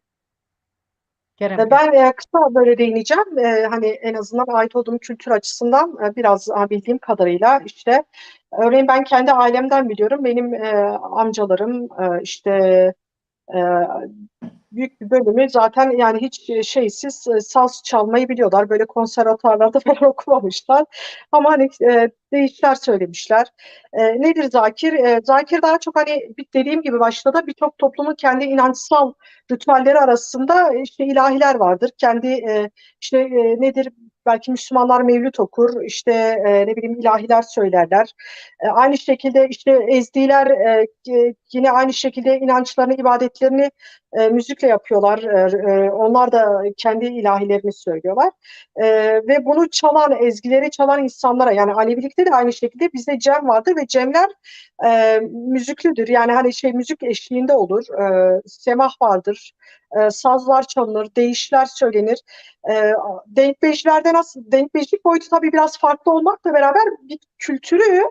[SPEAKER 2] kerem ke.
[SPEAKER 3] Ben kısa böyle değineceğim. Hani en azından ait olduğum kültür açısından biraz bildiğim kadarıyla işte örneğin ben kendi ailemden biliyorum. Benim amcalarım işte e, büyük bir bölümü zaten yani hiç şeysiz saz çalmayı biliyorlar. Böyle konservatuarlarda falan okumamışlar. Ama hani değişler söylemişler. Nedir Zakir? Zakir daha çok hani dediğim gibi başta da birçok toplumun kendi inançsal ritüelleri arasında işte ilahiler vardır. Kendi işte nedir? Belki Müslümanlar mevlüt okur, işte ne bileyim ilahiler söylerler. Aynı şekilde işte Ezdiler yine aynı şekilde inançlarını, ibadetlerini müzikle yapıyorlar. Onlar da kendi ilahilerini söylüyorlar. Ve bunu çalan, ezgileri çalan insanlara yani Alevilikte de aynı şekilde bizde cem vardır ve cemler müziklüdür. Yani hani şey müzik eşliğinde olur. Semah vardır. Sazlar çalınır, deyişler söylenir. Denkbeşlerde nasıl, denkbeşlik boyutu tabii biraz farklı olmakla beraber bir kültürü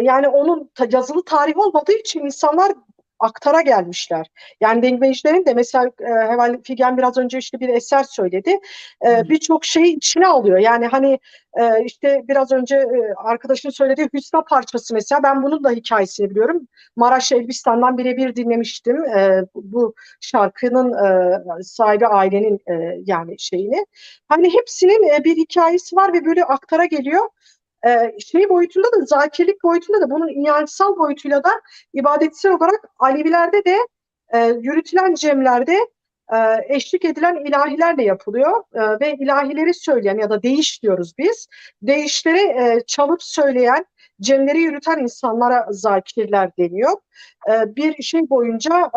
[SPEAKER 3] yani onun yazılı tarih olmadığı için insanlar aktara gelmişler. Yani Denkbeşlerin de mesela Heval Figen biraz önce işte bir eser söyledi.
[SPEAKER 1] Hı.
[SPEAKER 3] Birçok şeyi içine alıyor. Yani hani işte biraz önce arkadaşın söylediği Hüsna parçası mesela ben bunun da hikayesini biliyorum. Maraş Elbistan'dan birebir dinlemiştim. Bu şarkının sahibi ailenin yani şeyini. Hani hepsinin bir hikayesi var ve böyle aktara geliyor. Şey boyutunda da zakirlik boyutunda da bunun inançsal boyutuyla da ibadetsel olarak Alevilerde de yürütülen cemlerde eşlik edilen ilahilerle yapılıyor ve ilahileri söyleyen ya da deyiş diyoruz biz. Deyişleri çalıp söyleyen, cemleri yürüten insanlara zakirler deniyor. Bir şey boyunca,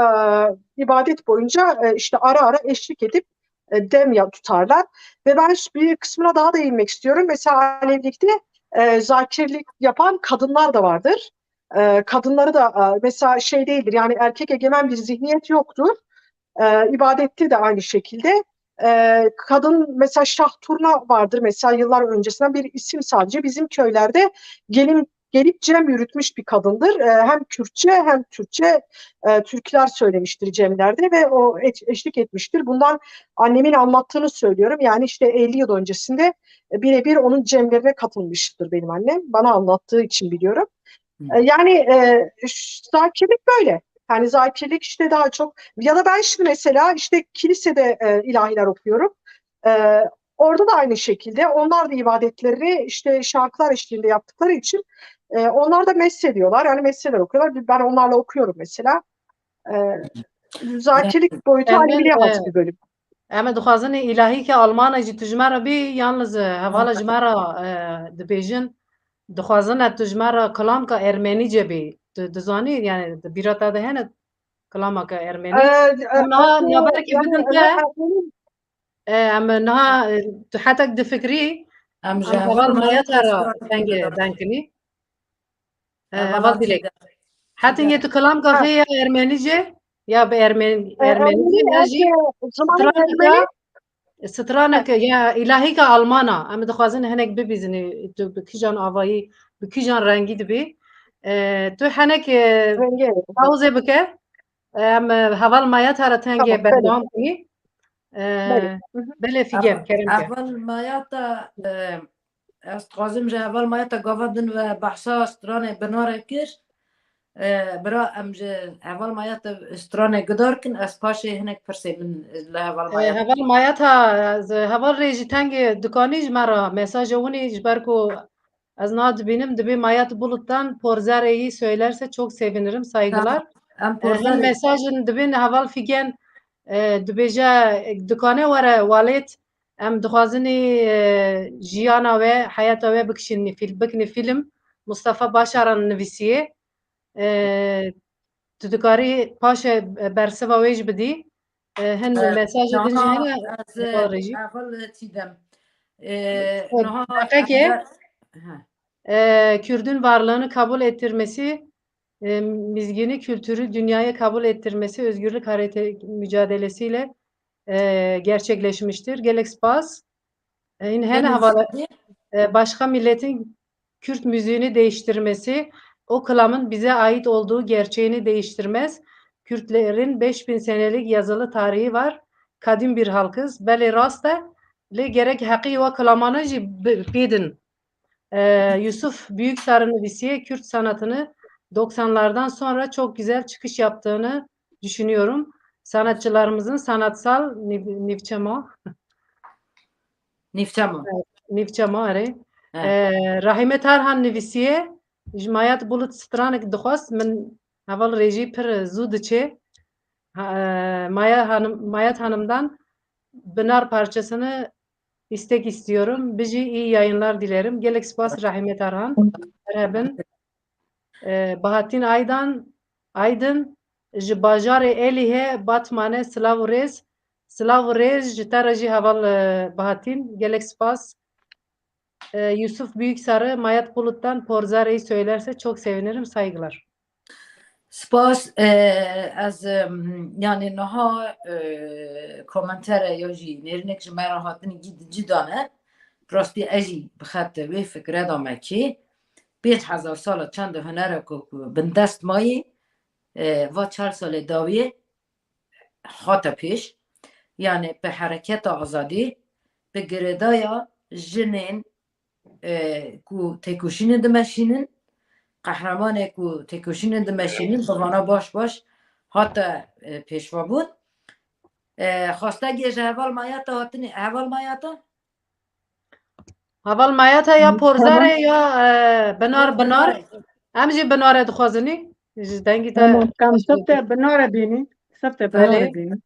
[SPEAKER 3] ibadet boyunca işte ara ara eşlik edip dem tutarlar. Ve ben bir kısmına daha değinmek istiyorum. Mesela Alevilikte zakirlik yapan kadınlar da vardır. Kadınları da mesela şey değildir, yani erkek egemen bir zihniyet yoktur. İbadette de aynı şekilde. Kadın mesela Şah Turna vardır mesela, yıllar öncesinden bir isim, sadece bizim köylerde gelip cem yürütmüş bir kadındır. Hem Kürtçe hem Türkçe türküler söylemiştir cemlerde ve o eşlik etmiştir. Bundan annemin anlattığını söylüyorum. Yani işte 50 yıl öncesinde birebir onun cemlerine katılmıştır benim annem. Bana anlattığı için biliyorum. Yani zakirlik böyle. Yani zakirlik işte daha çok, ya da ben şimdi mesela işte kilisede ilahiler okuyorum. Orada da aynı şekilde onlar da ibadetlerini işte şarkılar eşliğinde yaptıkları için onlar da messediyorlar. Yani messeler okuyorlar. Ben onlarla okuyorum mesela. Zakirlik boyutu Aleviliğe has bir bölüm.
[SPEAKER 2] Em dixwazin ilahî ke Alman jî tu ji me re bî yalnız hevala ji me re dibêjin dixwazin tu ji me re kilamka Ermenîce bî. Tu dizanî yani bîra te de hene kilamaka Ermenî? Em niha naberekî bidin te em niha tu hetek difikrî
[SPEAKER 1] Em
[SPEAKER 2] em heval maya te re tengê benkinî. Heval dilek. Hetingê tu kilamka xê ya Ermenîce ya bi Ermenîce ya jî
[SPEAKER 3] Zamanı Ermeni
[SPEAKER 2] straneka straneke ya ilahî ke Almana em dixwazin hinek bibîzinî tu bi kîjan avayî bi kîjan rengî dibî tu hinek
[SPEAKER 3] rengi.
[SPEAKER 2] pawzê bike em heval maya te re tengê
[SPEAKER 3] Tamam,
[SPEAKER 2] berdewam kinî
[SPEAKER 3] Belê.
[SPEAKER 2] belê fîgem kerem ke.
[SPEAKER 1] اول مایاتا از قازم جه اول مایاتا گاودن و بحثا استرانه بناره کر برا ام جه اول مایاتا استرانه گدار کن از پاشه هنک پرسه من له اول مایاتا
[SPEAKER 2] Heval maya te heval rê jî tengê dukanî ji me re mesaja winî ji ber ku ez niha dibînim dibê maya tu buluttan porzereyî söylerse çok sevinirim, saygılar.
[SPEAKER 1] ام
[SPEAKER 2] Hin
[SPEAKER 1] پرزن
[SPEAKER 2] mesajin dibin heval fîgen dibêje dukane were walêt em dixwazinî jiyana we heyata we bikinî fîlm Mustafa Başaran nivîsiye tu dikarî paşê bersiva wê jî bidî hin mesaja din jî hene
[SPEAKER 1] از
[SPEAKER 2] heval rê jî
[SPEAKER 1] اول چیدم
[SPEAKER 2] Peki Kürdün varlığını kabul ettirmesi, mizgini kültürü dünyaya kabul ettirmesi özgürlük mücadelesiyle gerçekleşmiştir. Gelek spas. Hene havalı başka milletin Kürt müziğini değiştirmesi, o kılamın bize ait olduğu gerçeğini değiştirmez. Kürtlerin 5000 senelik yazılı tarihi var. Kadim bir halkız. Beli rasta le gerek hakkı ve kılamanı bidin. Yusuf Büyüksar'ın visiye Kürt sanatını 90'lardan sonra çok güzel çıkış yaptığını düşünüyorum. Sanatçılarımızın sanatsal nivçama Rahime Tarhan nivisiye Jmayat bulut stranek dixwast min heval rejî pir zû diçe Mayat Hanım'dan Binar parçasını istek istiyorum. Bizi iyi yayınlar dilerim. Gelek spas Rahime Tarhan. Merhaben. Bahattin Aydın ji bajarê Êlihê Batmanê Silav rêz ji te re jî heval Bahattin. Gelek spas. Yusuf Büyüksarı Mayat Bulut'tan Porzerey'i söylerse çok sevinirim. Saygılar.
[SPEAKER 1] سپاس از یعنی نها کومنتر یا جی نرنک جمعه هاتنی جدانه راستی اجی بخط وی فکره دامه که 5000 سال چند هنره که بندست مایی و 4 سال داویه خاطه پیش یعنی به حرکت آزادی به گردایا جنین که تکوشین دمشینن قهرمانه که تکوشین دمشینین بوانا باش حتی پیشوا بود خواسته گیش اول مایاتا هاتنی اول مایاتا
[SPEAKER 2] Heval Mayata ya Porzere ya Benar. Em jî Binarê dixwazînî. Ji dengî te
[SPEAKER 4] Tamam, konsept binare bînî. سفت
[SPEAKER 2] بله.
[SPEAKER 4] برای بیم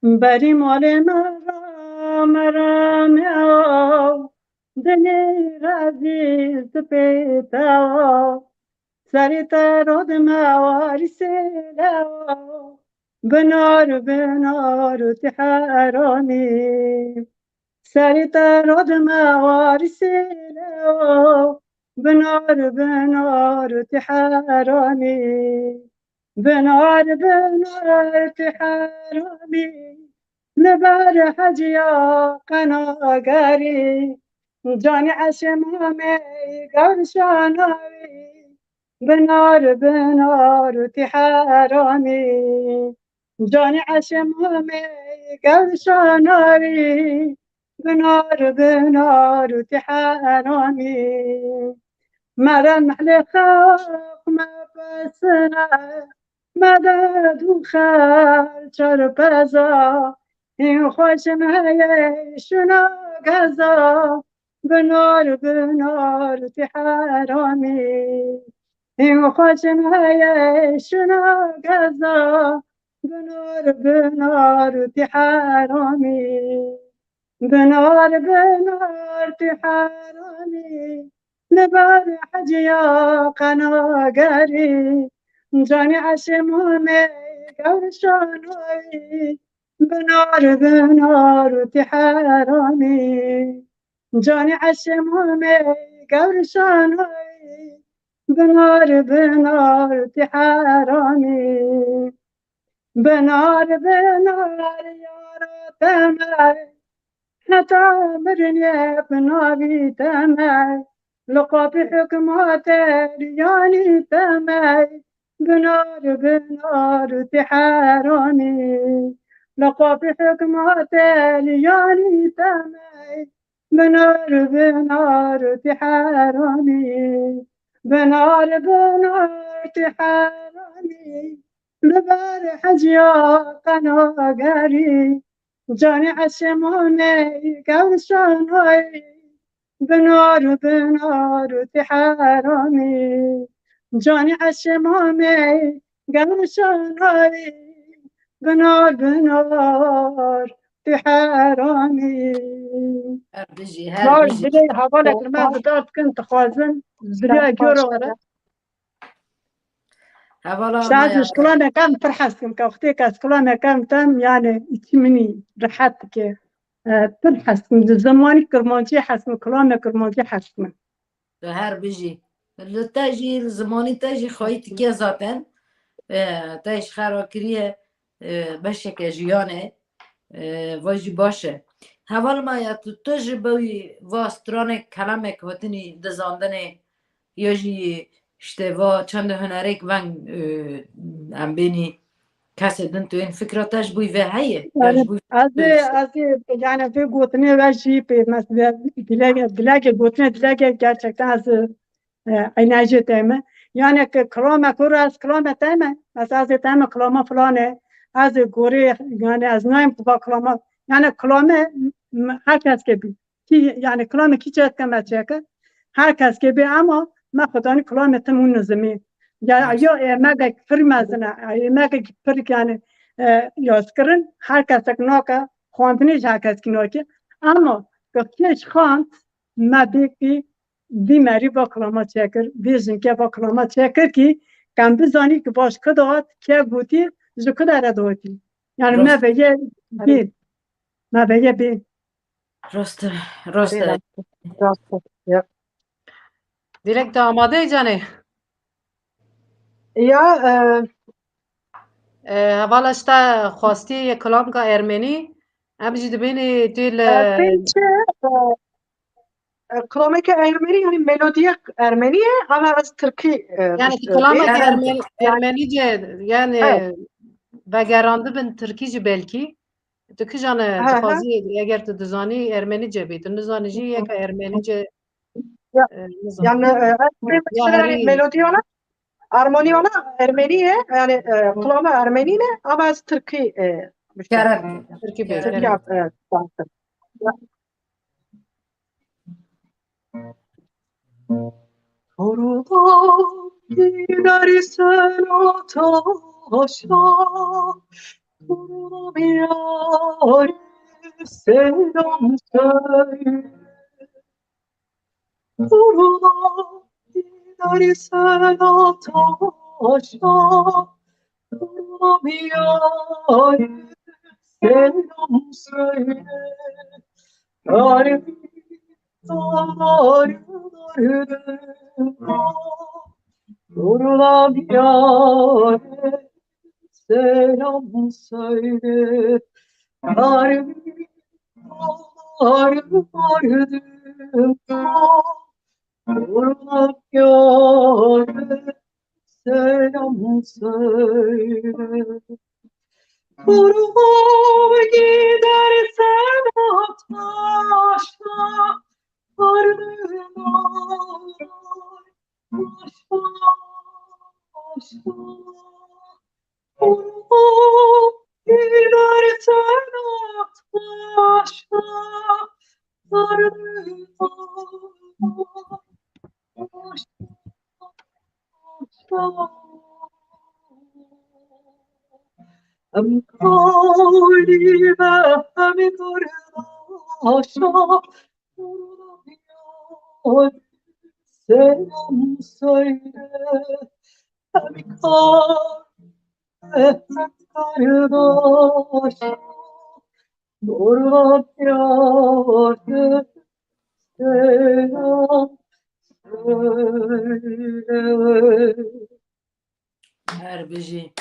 [SPEAKER 4] بری مال مرا میاو دلی عزیز پیدا سری ترود مواری سیلا بنار تحرانی سری ترود مواری سیلا بنار تحرانی بنار تحرانی لبر حجیا قناگاری جان عشمامي قرشاناوي بنار تحراني جان عشمامي قرشاناوي بنار تحراني مرم على خاق ما بسنا مدد وخال شربزا این خوش شنا غذا بنار تحرمی این خوش شنا غذا بنار تحرمی بنار تحرمی لبر حجیا قناگری جان عشمومي قرشانوي بنار تحرمي جان عشمومي قرشانوي بنار تحرمي بنار يارا تماي حتى مرني بنابي تماي لقب حكمات رياني تماي بنار تحرمي لقب حكمات رياني تماي بنار تحرمي بنار تحرمي لبر حجيا قناقري جاني عشموني قرشانوي بنار تحرمي جاني عشمامي قرشانوي بنار تحرمي
[SPEAKER 1] بجي
[SPEAKER 4] نار
[SPEAKER 1] بجي
[SPEAKER 4] دلي حوالك ما بدات كنت خوازن زريا جورو ورا
[SPEAKER 1] هوالا ما
[SPEAKER 4] شاهد
[SPEAKER 1] يا
[SPEAKER 4] شكلانة كان ترحسكم كوختيك شكلانة كان تم يعني اتمني رحتك ترحسكم زماني كرمانجي حسم كلامة كرمانجي حسم
[SPEAKER 1] هر بجي تاجي زماني تاجي خواهی که زاتن تاج خراکریه بشک جیانه واجی باشه حوال ما یا تو تاج بوی واستران کلمه که وطنی دزاندنه یا جی اشتوا چند هنرک ونگ ام بینی کسی دن تو این فکراتش بوی و هیه یا جی بوی
[SPEAKER 4] از yani bir gotine ve jipi mesela dilege gotine dilege gerçekten az enerji teme yani klama kuras klama teme mesela az teme klama falan az gore yani az naim bu klama yani klama herkes gibi ki yani klama ki çet kama çeka herkes gibi ama ma khudani klama temun nizmi ya yo mega firmazna mega firk yani yazkırın herkes naka خواندنش herkes ki ama گفتنش خواند مدیکی دیمری با کلمات چکر بیشتر که با کلمات چکر کی کم بزنی که باش کدات که بودی زکو داره دوتی yani
[SPEAKER 1] Rost.
[SPEAKER 4] me beye bin
[SPEAKER 1] Rost
[SPEAKER 2] Dilek de amade canı.
[SPEAKER 3] Ya
[SPEAKER 2] Havala işte خواستی کلام کا ارمنی اب جد بینی دل
[SPEAKER 3] bence klamek Ermeni yani melodiye Ermeniye ama az Türkiye
[SPEAKER 2] yani kelamı
[SPEAKER 3] değil.
[SPEAKER 2] Ermeni Ermenice yani
[SPEAKER 3] Evet.
[SPEAKER 2] vegerandı ben Türkice belki Türkçe canı
[SPEAKER 3] Hı hı.
[SPEAKER 2] tıkazı eğer tu dizani Ermenice bit nizanici ya ka Ermenice
[SPEAKER 3] Ya-
[SPEAKER 2] nizan
[SPEAKER 3] Yani mesela
[SPEAKER 2] Yani-
[SPEAKER 3] melodiye ona armoni ona Ermeniye yani kulağıma Ermeniye ama az Türkiye
[SPEAKER 1] Kerem.
[SPEAKER 2] Türkiye
[SPEAKER 1] Kerem.
[SPEAKER 2] evet.
[SPEAKER 3] Türkiye evet.
[SPEAKER 5] Kurulan gidersen ataşa, kurulamıyor selam söyle. Kurulan gidersen ataşa, kurulamıyor selam söyle. Kalbim dağlarlarında durulamıyor selam söyle. Kalbim dağlarlarında durulamıyor selam söyle. Vurulup gidersen atmaşa, ardına başa, başa. Vurulup gidersen atmaşa, ardına başa, başa. Hem kalbime hem kardeşa vurulamıyor selam söyle. Hem kalbime hem kardeşa vurulamıyor selam söyle.
[SPEAKER 1] Herbeci.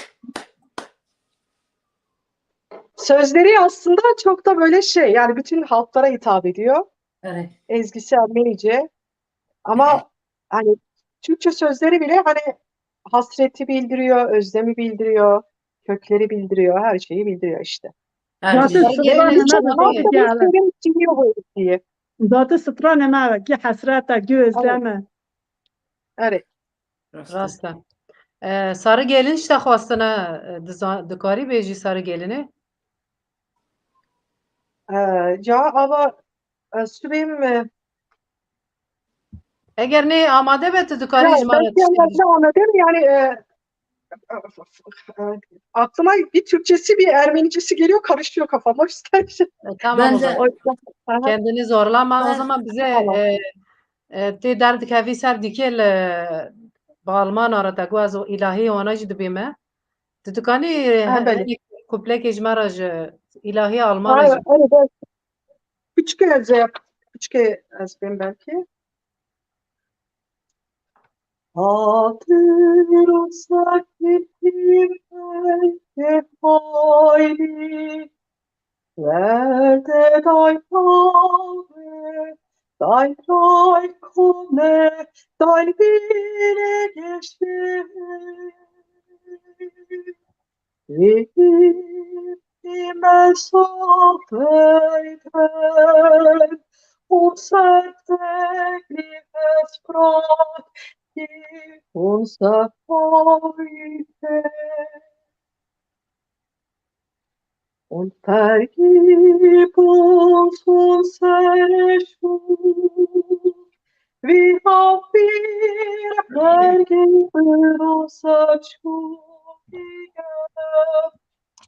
[SPEAKER 3] Sözleri aslında çok da böyle şey, yani bütün halklara hitap ediyor.
[SPEAKER 1] Evet.
[SPEAKER 3] Ezgisi Ermenice. Ama hani Türkçe sözleri bile hani hasreti bildiriyor, özlemi bildiriyor, kökleri bildiriyor, her şeyi bildiriyor işte.
[SPEAKER 4] Zaten
[SPEAKER 1] Herbeci.
[SPEAKER 4] sıtranı
[SPEAKER 2] Gelin
[SPEAKER 4] me
[SPEAKER 2] Hani-
[SPEAKER 4] vekî gele.
[SPEAKER 3] Söylemek isteniyor bu ezgiyi.
[SPEAKER 4] Zaten sıtranı me vekî hesreta gözleme.
[SPEAKER 3] Evet.
[SPEAKER 2] Rast e. Sarı gelin işte xwastine dikarî bêjî sarı gelini.
[SPEAKER 3] Ya ama Sübeyim
[SPEAKER 2] Eger ne amade be tu dikarî ji me re
[SPEAKER 3] belki anladım yani aklıma bir Türkçesi bir Ermenicesi geliyor, karışıyor kafam. O yüzden
[SPEAKER 2] Tamam o
[SPEAKER 1] Ben de
[SPEAKER 2] zaman.
[SPEAKER 3] o yüzden- Aha,
[SPEAKER 2] Kendini zorlama. O
[SPEAKER 1] Ben-
[SPEAKER 2] zaman bize
[SPEAKER 3] Tamam.
[SPEAKER 2] tê derdikevî ser dîkêl bi Almana re te got ez îlahiyê wana jî dibîme. Tu dikanî
[SPEAKER 3] Ha, belli.
[SPEAKER 2] hinekî kuplekê ji me re ji îlahiyê
[SPEAKER 3] Ha,
[SPEAKER 2] Almana jî
[SPEAKER 3] evet. Küçük ezberim belki. Hatırlasak gittim belki hayli, verde day kone, day bile geçti. Gittim sohbeten, o sertlik esprach, unser heute. Und vergib uns unsere Schuld, wie auch wir vergeben unseren Schuldigen.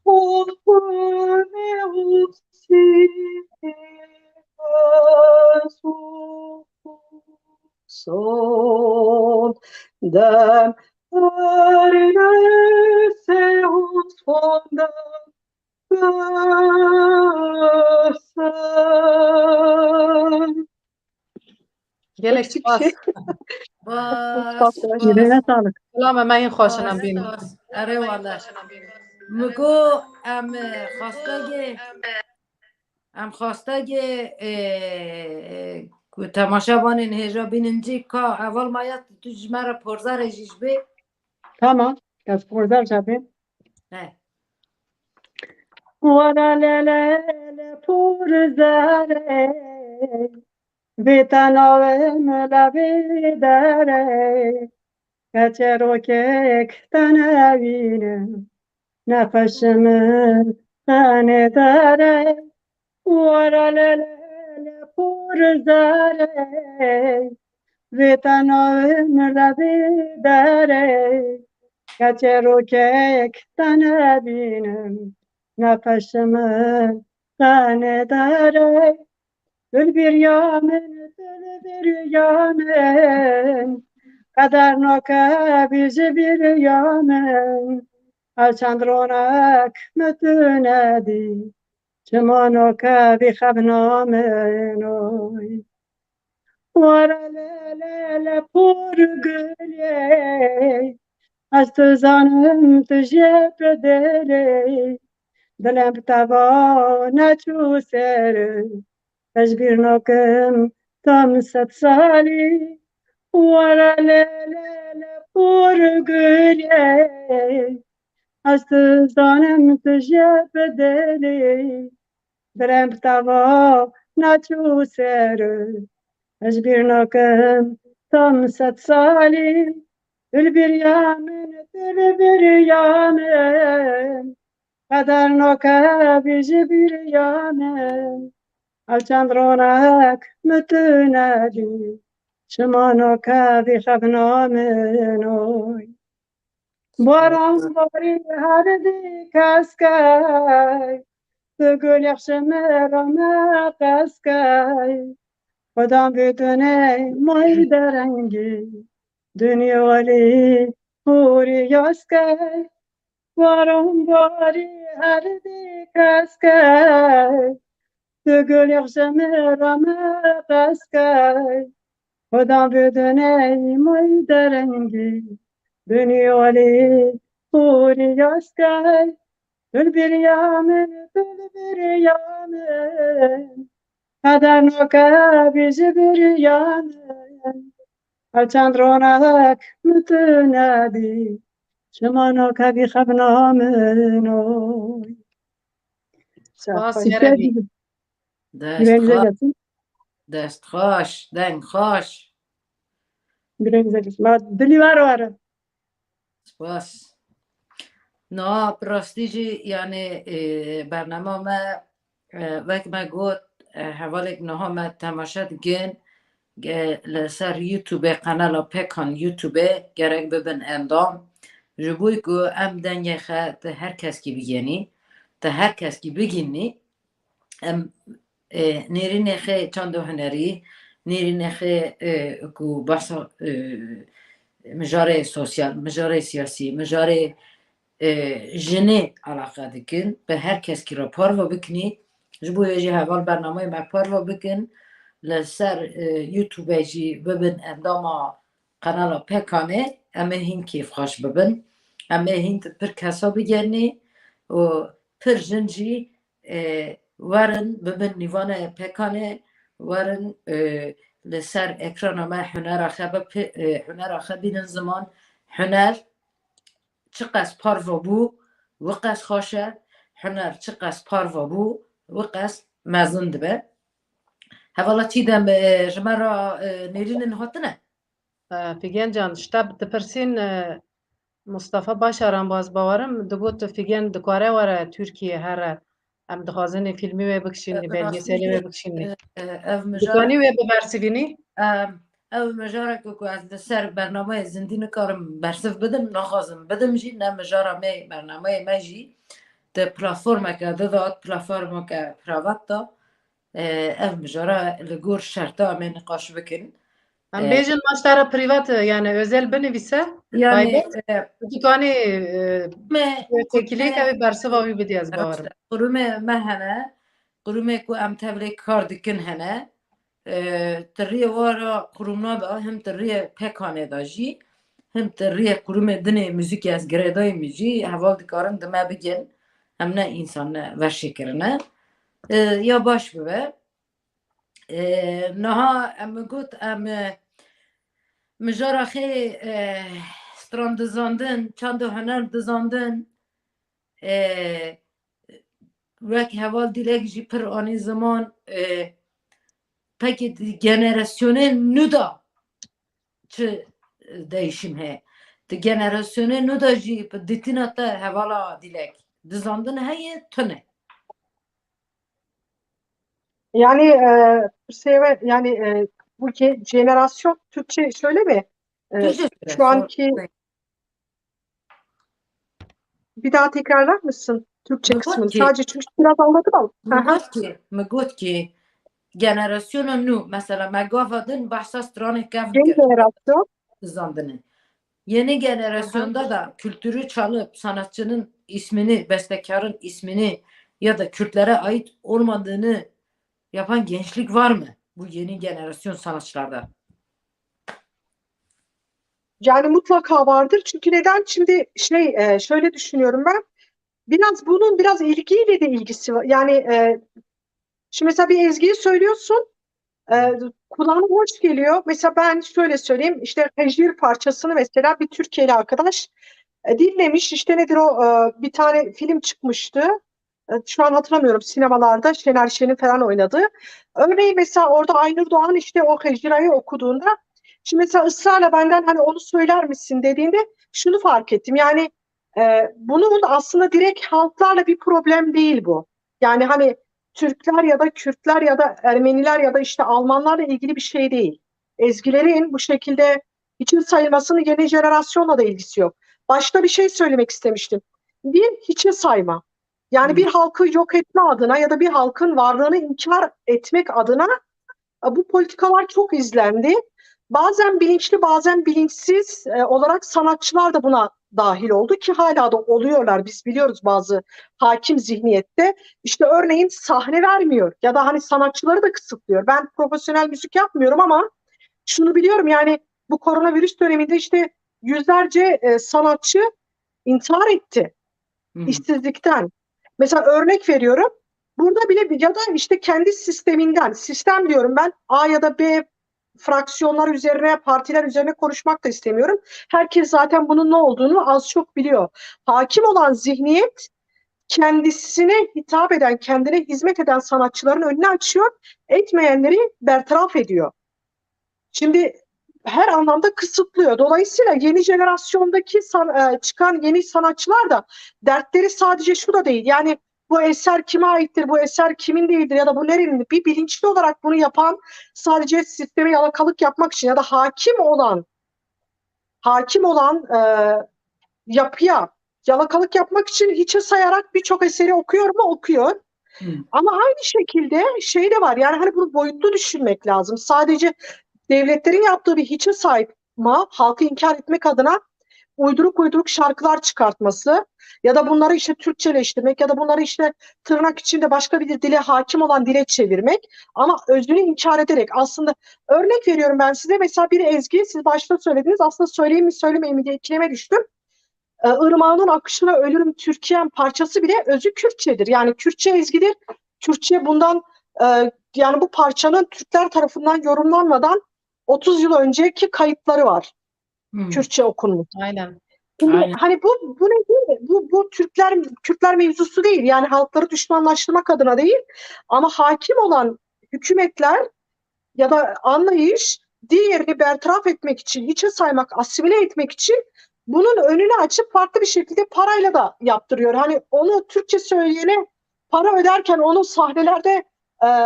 [SPEAKER 3] Und führe uns nicht in Versuchung, sondern erlöse uns von der Bösen.
[SPEAKER 2] gelek
[SPEAKER 3] Küçük
[SPEAKER 2] spas.
[SPEAKER 3] şey.
[SPEAKER 1] Bas.
[SPEAKER 4] Yüreğine sağlık.
[SPEAKER 2] Selam me yên xweşinan bînin.
[SPEAKER 1] Ere valla. Mıgo em xwastegê ku temaşavanên hêja bînincî ka eval maya tu ji me re porzarê jî ji bê.
[SPEAKER 4] Tamam. Kes porzer çapin.
[SPEAKER 1] He.
[SPEAKER 4] Wara lele porzere. Vitanove melavidere. Kaçerokek tanavine. Nefesimi tanedare. Wara lele porzere. Vitanovin rabi dare Kaçerokek tanebinim Nefesimin tane dare Gül bir yamin, gül bir yamin Kader noka bizi bir yamin Alçandronak mütünedi Çimanoka bi xebnamin oy Wara le pur gülye از تو زانم تو جب دلی دلم توا نچو سر تجبیر نکم تام 100 سالی ورا لیل پر گریه از تو زانم تو جب دلی دلم توا نچو سر تجبیر نکم تام 100 سالی Gül bir yamin, gül bir yamin, kader noka bizi bir yamin. Alçandronak mütünedi, şıma noka bi xebnamin oy. Baran bari hardi kaskay, tu gül yakşeme rama kaskay. Kodam bütüne moy derengi. Dünyali huri yaskay, varam bari hardi kaskay, tügül yakşamı rama kaskay, Hodam büdüney moy derengi, dünyali huri yaskay, gül bir yamin, gül bir yamin, kader noka bizi bir yamin. Alçandronak mütünedi Şımanoka bi xebnamin oy.
[SPEAKER 2] سپاس
[SPEAKER 4] İşte
[SPEAKER 2] یاربی
[SPEAKER 4] yüreğinize
[SPEAKER 1] دست
[SPEAKER 4] gelsin.
[SPEAKER 1] دست خوش دنگ خوش
[SPEAKER 4] Yüreğinize gelsin. Ben dili var.
[SPEAKER 1] سپاس نه پرستیجی یعنی برنامه ما وقت ما گفت حوالک نه ما تماشا گن لسر یوتیوب قنال پکان یوتیوب گرک ببین اندام جبوی کو ام دنیا خد هر کس کی بگینی تا هر کس کی بگینی ام نیری نخه چند هنری نیری نخه کو بحث مجاره سوسیال مجاره سیاسی مجاره جنه علاقه دکن به هر کس کی را پارو بکنی جبوی جی حوال برنامه ما پارو بکن لسر یوتیوب جی ببین اندام قنال پکانه اما هین کیف خوش ببین اما هین پر کسا بگرنی و پر جنجی ورن ببین نیوان پکانه ورن لسر اکران ما هنر آخه بینن زمان هنر چقدر پارو بو وقت خوشه هنر چقدر پارو بو وقت مزون دبه حوالا چیدم جمرا نیرین هاتنه
[SPEAKER 2] فیگن جان شتاب تپرسین مصطفی باشارم باز باورم دگوت فیگن دکاره وره ترکیه هر ام دخوازن فیلمی و بکشینی belgeseli و بکشینی
[SPEAKER 1] او
[SPEAKER 2] دکانی
[SPEAKER 1] مجاره
[SPEAKER 2] و ببرسیبینی
[SPEAKER 1] او مجاره که از سر برنامه زندین کارم برسف بدم نخوازم بدم جی نه مجاره می برنامه ما جی ده پلاتفورم که داد پلاتفورم که پراوت دا او مجاره لگور شرطا می نقاش بکن
[SPEAKER 2] هم بیجن ماشتara privat yani özel benevise
[SPEAKER 1] yani
[SPEAKER 2] dükkanı
[SPEAKER 1] me
[SPEAKER 2] tekili ve bersiva bir bidiyaz bavarım.
[SPEAKER 1] قرومه ما هنه قرومه کو ام تبلیغ کار دکن هنه تریه وارا قرومنا با هم تریه پکانه داجی هم تریه قرومه دنه موزیکی از گردای میجی حوال دکارن دمه بگن هم نه انسان نه ورشی کرنه یا باش ببه نها ام گوت ام مجارا خی ستران دزاندن چند هنر دزاندن وک حوال دیلک جی پر آنی زمان پکی جنراسیونه نودا چه değişim he de generasyonu no da jî ditina te hevala dilek dizandin heye tune
[SPEAKER 3] Yani yani bu jenerasyon Türkçe şöyle mi?
[SPEAKER 1] Türkçe söyle.
[SPEAKER 3] Şu anki bir daha tekrarlar mısın Türkçe
[SPEAKER 1] Mıgot
[SPEAKER 3] kısmını?
[SPEAKER 1] ki,
[SPEAKER 3] Sadece çünkü biraz anladım ama. Aha.
[SPEAKER 1] mıgot ki generasyona nu mesela megavadın başta strane kev
[SPEAKER 3] Yeni jenerasyon.
[SPEAKER 1] zandını. Yeni generasyonda da kültürü çalıp sanatçının ismini, bestekarın ismini ya da Kürtlere ait olmadığını yapan gençlik var mı? Bu yeni jenerasyon sanatçılarda.
[SPEAKER 3] Yani mutlaka vardır. Çünkü neden? Şimdi şöyle düşünüyorum ben. Bunun biraz ilgiyle de ilgisi var. Yani şimdi mesela bir ezgiyi söylüyorsun. Kulağına hoş geliyor. Mesela ben şöyle söyleyeyim. İşte Hecir parçasını mesela bir Türkiye'li arkadaş dinlemiş. İşte nedir o? Bir tane film çıkmıştı. Şu an hatırlamıyorum, sinemalarda Şener Şen'in falan oynadığı. Örneğin mesela orada Aynur Doğan işte o Hecira'yı okuduğunda, şimdi mesela ısrarla benden hani onu söyler misin dediğinde şunu fark ettim. Yani bunun aslında direkt halklarla bir problem değil bu. Yani hani Türkler ya da Kürtler ya da Ermeniler ya da işte Almanlarla ilgili bir şey değil. Ezgilerin bu şekilde hiçin sayılmasının yeni jenerasyonla da ilgisi yok. Başta bir şey söylemek istemiştim. Bir, hiçe sayma. Yani bir halkı yok etme adına ya da bir halkın varlığını inkar etmek adına bu politikalar çok izlendi. Bazen bilinçli, bazen bilinçsiz olarak sanatçılar da buna dahil oldu ki hala da oluyorlar. Biz biliyoruz bazı hakim zihniyette. İşte örneğin sahne vermiyor ya da hani sanatçıları da kısıtlıyor. Ben profesyonel müzik yapmıyorum ama şunu biliyorum, yani bu koronavirüs döneminde işte yüzlerce sanatçı intihar etti işsizlikten. Mesela örnek veriyorum. Burada bile ya da işte kendi sisteminden, sistem diyorum ben, A ya da B fraksiyonlar üzerine, partiler üzerine konuşmak da istemiyorum. Herkes zaten bunun ne olduğunu az çok biliyor. Hakim olan zihniyet kendisine hitap eden, kendine hizmet eden sanatçıların önünü açıyor, etmeyenleri bertaraf ediyor. Şimdi her anlamda kısıtlıyor. Dolayısıyla yeni jenerasyondaki çıkan yeni sanatçılar da dertleri sadece şu da değil. Yani bu eser kime aittir, bu eser kimin değildir ya da bu nerenin, bir bilinçli olarak bunu yapan sadece sisteme yalakalık yapmak için ya da hakim olan yapıya yalakalık yapmak için hiçe sayarak birçok eseri okuyor mu? Okuyor. Ama aynı şekilde şey de var. Yani hani bunu boyutlu düşünmek lazım. Sadece devletlerin yaptığı bir hiçe sayma, halkı inkar etmek adına uyduruk şarkılar çıkartması ya da bunları işte Türkçeleştirmek ya da bunları işte tırnak içinde başka bir dile hakim olan dile çevirmek ama özünü inkar ederek, aslında örnek veriyorum ben size, mesela bir ezgi siz başta söylediniz, aslında söyleyeyim mi söylemeyeyim mi diye ikileme düştüm. Irmağının akışına ölürüm Türkiye'm parçası bile özü Kürtçedir. Yani Kürtçe ezgidir. Kürtçe bundan yani bu parçanın Türkler tarafından yorumlanmadan 30 yıl önceki kayıtları var. Kürtçe okunmuş.
[SPEAKER 2] Aynen.
[SPEAKER 3] Şimdi,
[SPEAKER 1] Aynen.
[SPEAKER 3] hani bu ne değil mi? Bu Kürtler mevzusu değil. Yani halkları düşmanlaştırmak adına değil. Ama hakim olan hükümetler ya da anlayış diğerini bertaraf etmek için, hiçe saymak, asimile etmek için bunun önünü açıp farklı bir şekilde parayla da yaptırıyor. Hani onu Türkçe söyleyene para öderken onu sahnelerde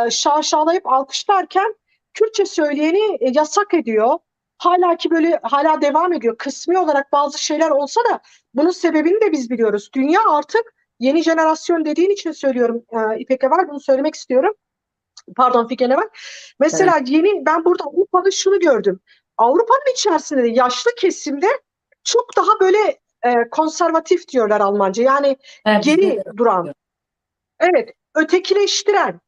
[SPEAKER 3] şaşalayıp alkışlarken Kürtçe söyleyeni yasak ediyor. Hala devam ediyor. Kısmi olarak bazı şeyler olsa da bunun sebebini de biz biliyoruz. Dünya artık yeni jenerasyon dediğin için söylüyorum, İpek Eval, bunu söylemek istiyorum. Pardon, Figen Eval. Mesela ben burada Avrupa'da şunu gördüm. Avrupa'nın içerisinde de yaşlı kesimde çok daha böyle konservatif diyorlar Almanca. Yani geri duran, evet, ötekileştiren,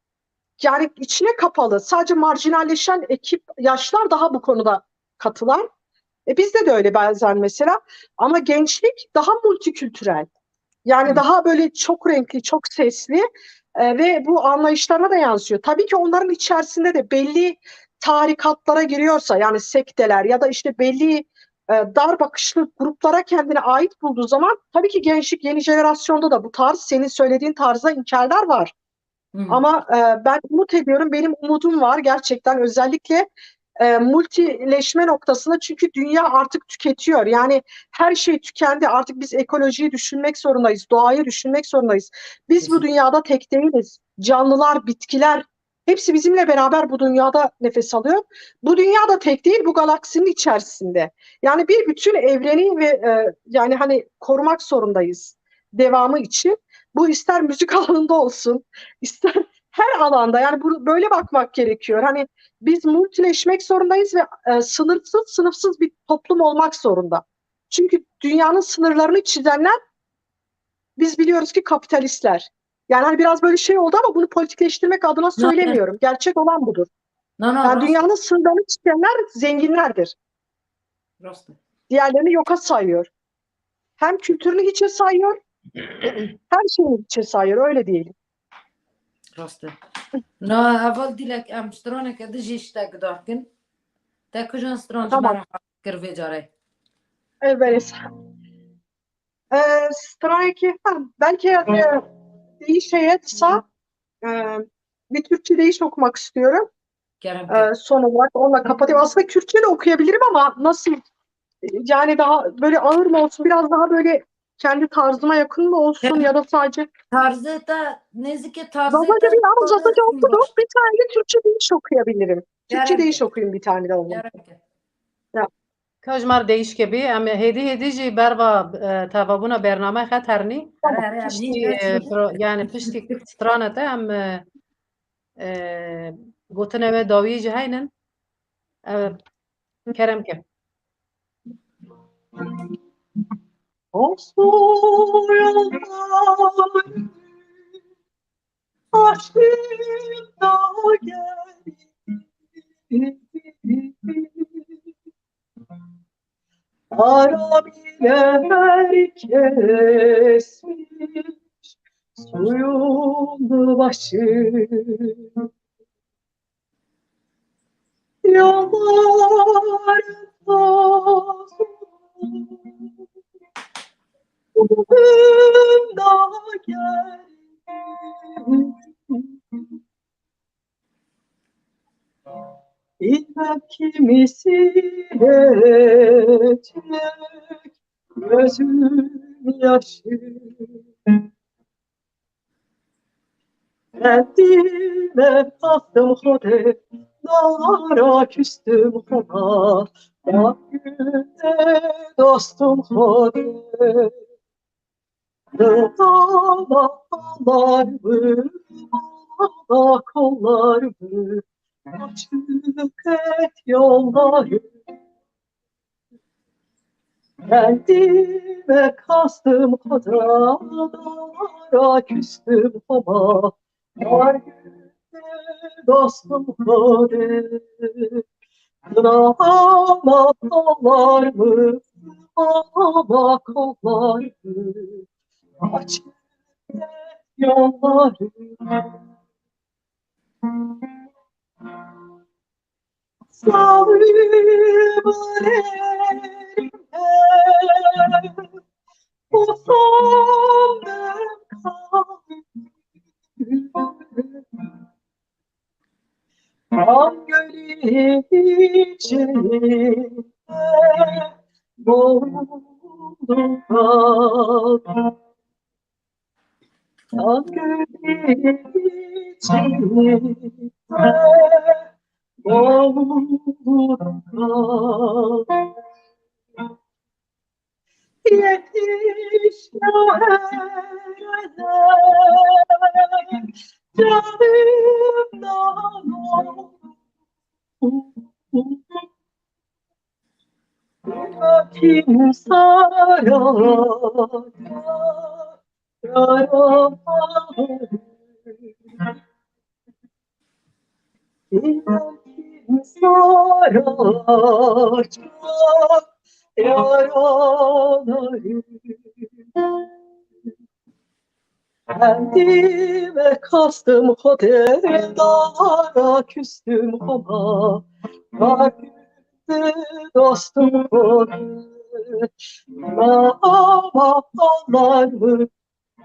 [SPEAKER 3] yani içine kapalı, sadece marjinalleşen ekip, yaşlar daha bu konuda katılar. Bizde de öyle bazen mesela. Ama gençlik daha multikültürel. Yani daha böyle çok renkli, çok sesli ve bu anlayışlarına da yansıyor. Tabii ki onların içerisinde de belli tarikatlara giriyorsa, yani sekteler ya da işte belli dar bakışlı gruplara kendine ait bulduğu zaman tabii ki gençlik, yeni jenerasyonda da bu tarz, senin söylediğin tarzda inkarlar var. Ama ben umut ediyorum, benim umudum var gerçekten, özellikle multileşme noktasında, çünkü dünya artık tüketiyor. Yani her şey tükendi. Artık biz ekolojiyi düşünmek zorundayız. Doğayı düşünmek zorundayız. Biz bu dünyada tek değiliz. Canlılar, bitkiler Hepsi bizimle beraber bu dünyada nefes alıyor. Bu dünya da tek değil, bu galaksinin içerisinde. Yani bir bütün evreni ve yani hani korumak zorundayız devamı için. Bu ister müzik alanında olsun, ister her alanda. Yani böyle bakmak gerekiyor. Hani biz multileşmek zorundayız ve sınırsız, sınıfsız bir toplum olmak zorunda. Çünkü dünyanın sınırlarını çizenler biz biliyoruz ki kapitalistler. Yani hani biraz böyle şey oldu ama bunu politikleştirmek adına söylemiyorum. Gerçek olan budur.
[SPEAKER 1] No, no,
[SPEAKER 3] Yani dünyanın sınırlarını çizenler zenginlerdir.
[SPEAKER 1] Rost.
[SPEAKER 3] Diğerlerini yoka sayıyor. Hem kültürünü hiçe sayıyor, her şeyini hiçe sayıyor. Öyle diyelim.
[SPEAKER 1] Rost. No, eval dilek em straneke dijişte gıdarkin. Tekujun strange
[SPEAKER 3] Tamam.
[SPEAKER 1] merhaba kırvecare.
[SPEAKER 3] Evet. Strike belki deyiş şeyetse bir Türkçe deyiş okumak istiyorum.
[SPEAKER 1] Kerem
[SPEAKER 3] Son olarak onunla kapatayım. Aslında Kürtçe de okuyabilirim ama nasıl? Yani daha böyle ağır mı olsun, biraz daha böyle kendi tarzıma yakın mı olsun ya da sadece
[SPEAKER 1] tarzı da nezike tarzı
[SPEAKER 3] Zazaca
[SPEAKER 1] da
[SPEAKER 3] bir Zazaca okudum. Bir tane de Türkçe deyiş okuyabilirim. Türkçe
[SPEAKER 1] Kerem
[SPEAKER 3] deyiş okuyayım bir tane de onun.
[SPEAKER 1] Kerem
[SPEAKER 2] Kajmar değiş gibi em hedi jî berva tevabûna bername xeterni piştî yani piştî strana te em gotina we dawî jî heynin kerem ke.
[SPEAKER 5] Aram ile herkesmiş suyun başı. Yolların tozu umrumda geldi. Bilmem kimisi edecek gözün yaşı. Kendime baktım hode, dağlara küstüm ona. Bak günde dostum hode. Dağla kollarımı, dağla kollarımı, açık et yolları. Kendime kastım kadara küstüm ama var günde dostum hadi. Kınama kollarımı, ağlama kollarımı, açık et yolları. Sağımın elinde usandım kalbim. Kan gölü içinde boğuldum kalbim. Kan gölü içinde boğuldum kalbim. Yetiş erenler canımdan olsun. Kim saracak yaraları? Kim saracak yaraları? Kendime kastım hode, dağlara küstüm ama var günde dostum hode. Ağlama kollarımı,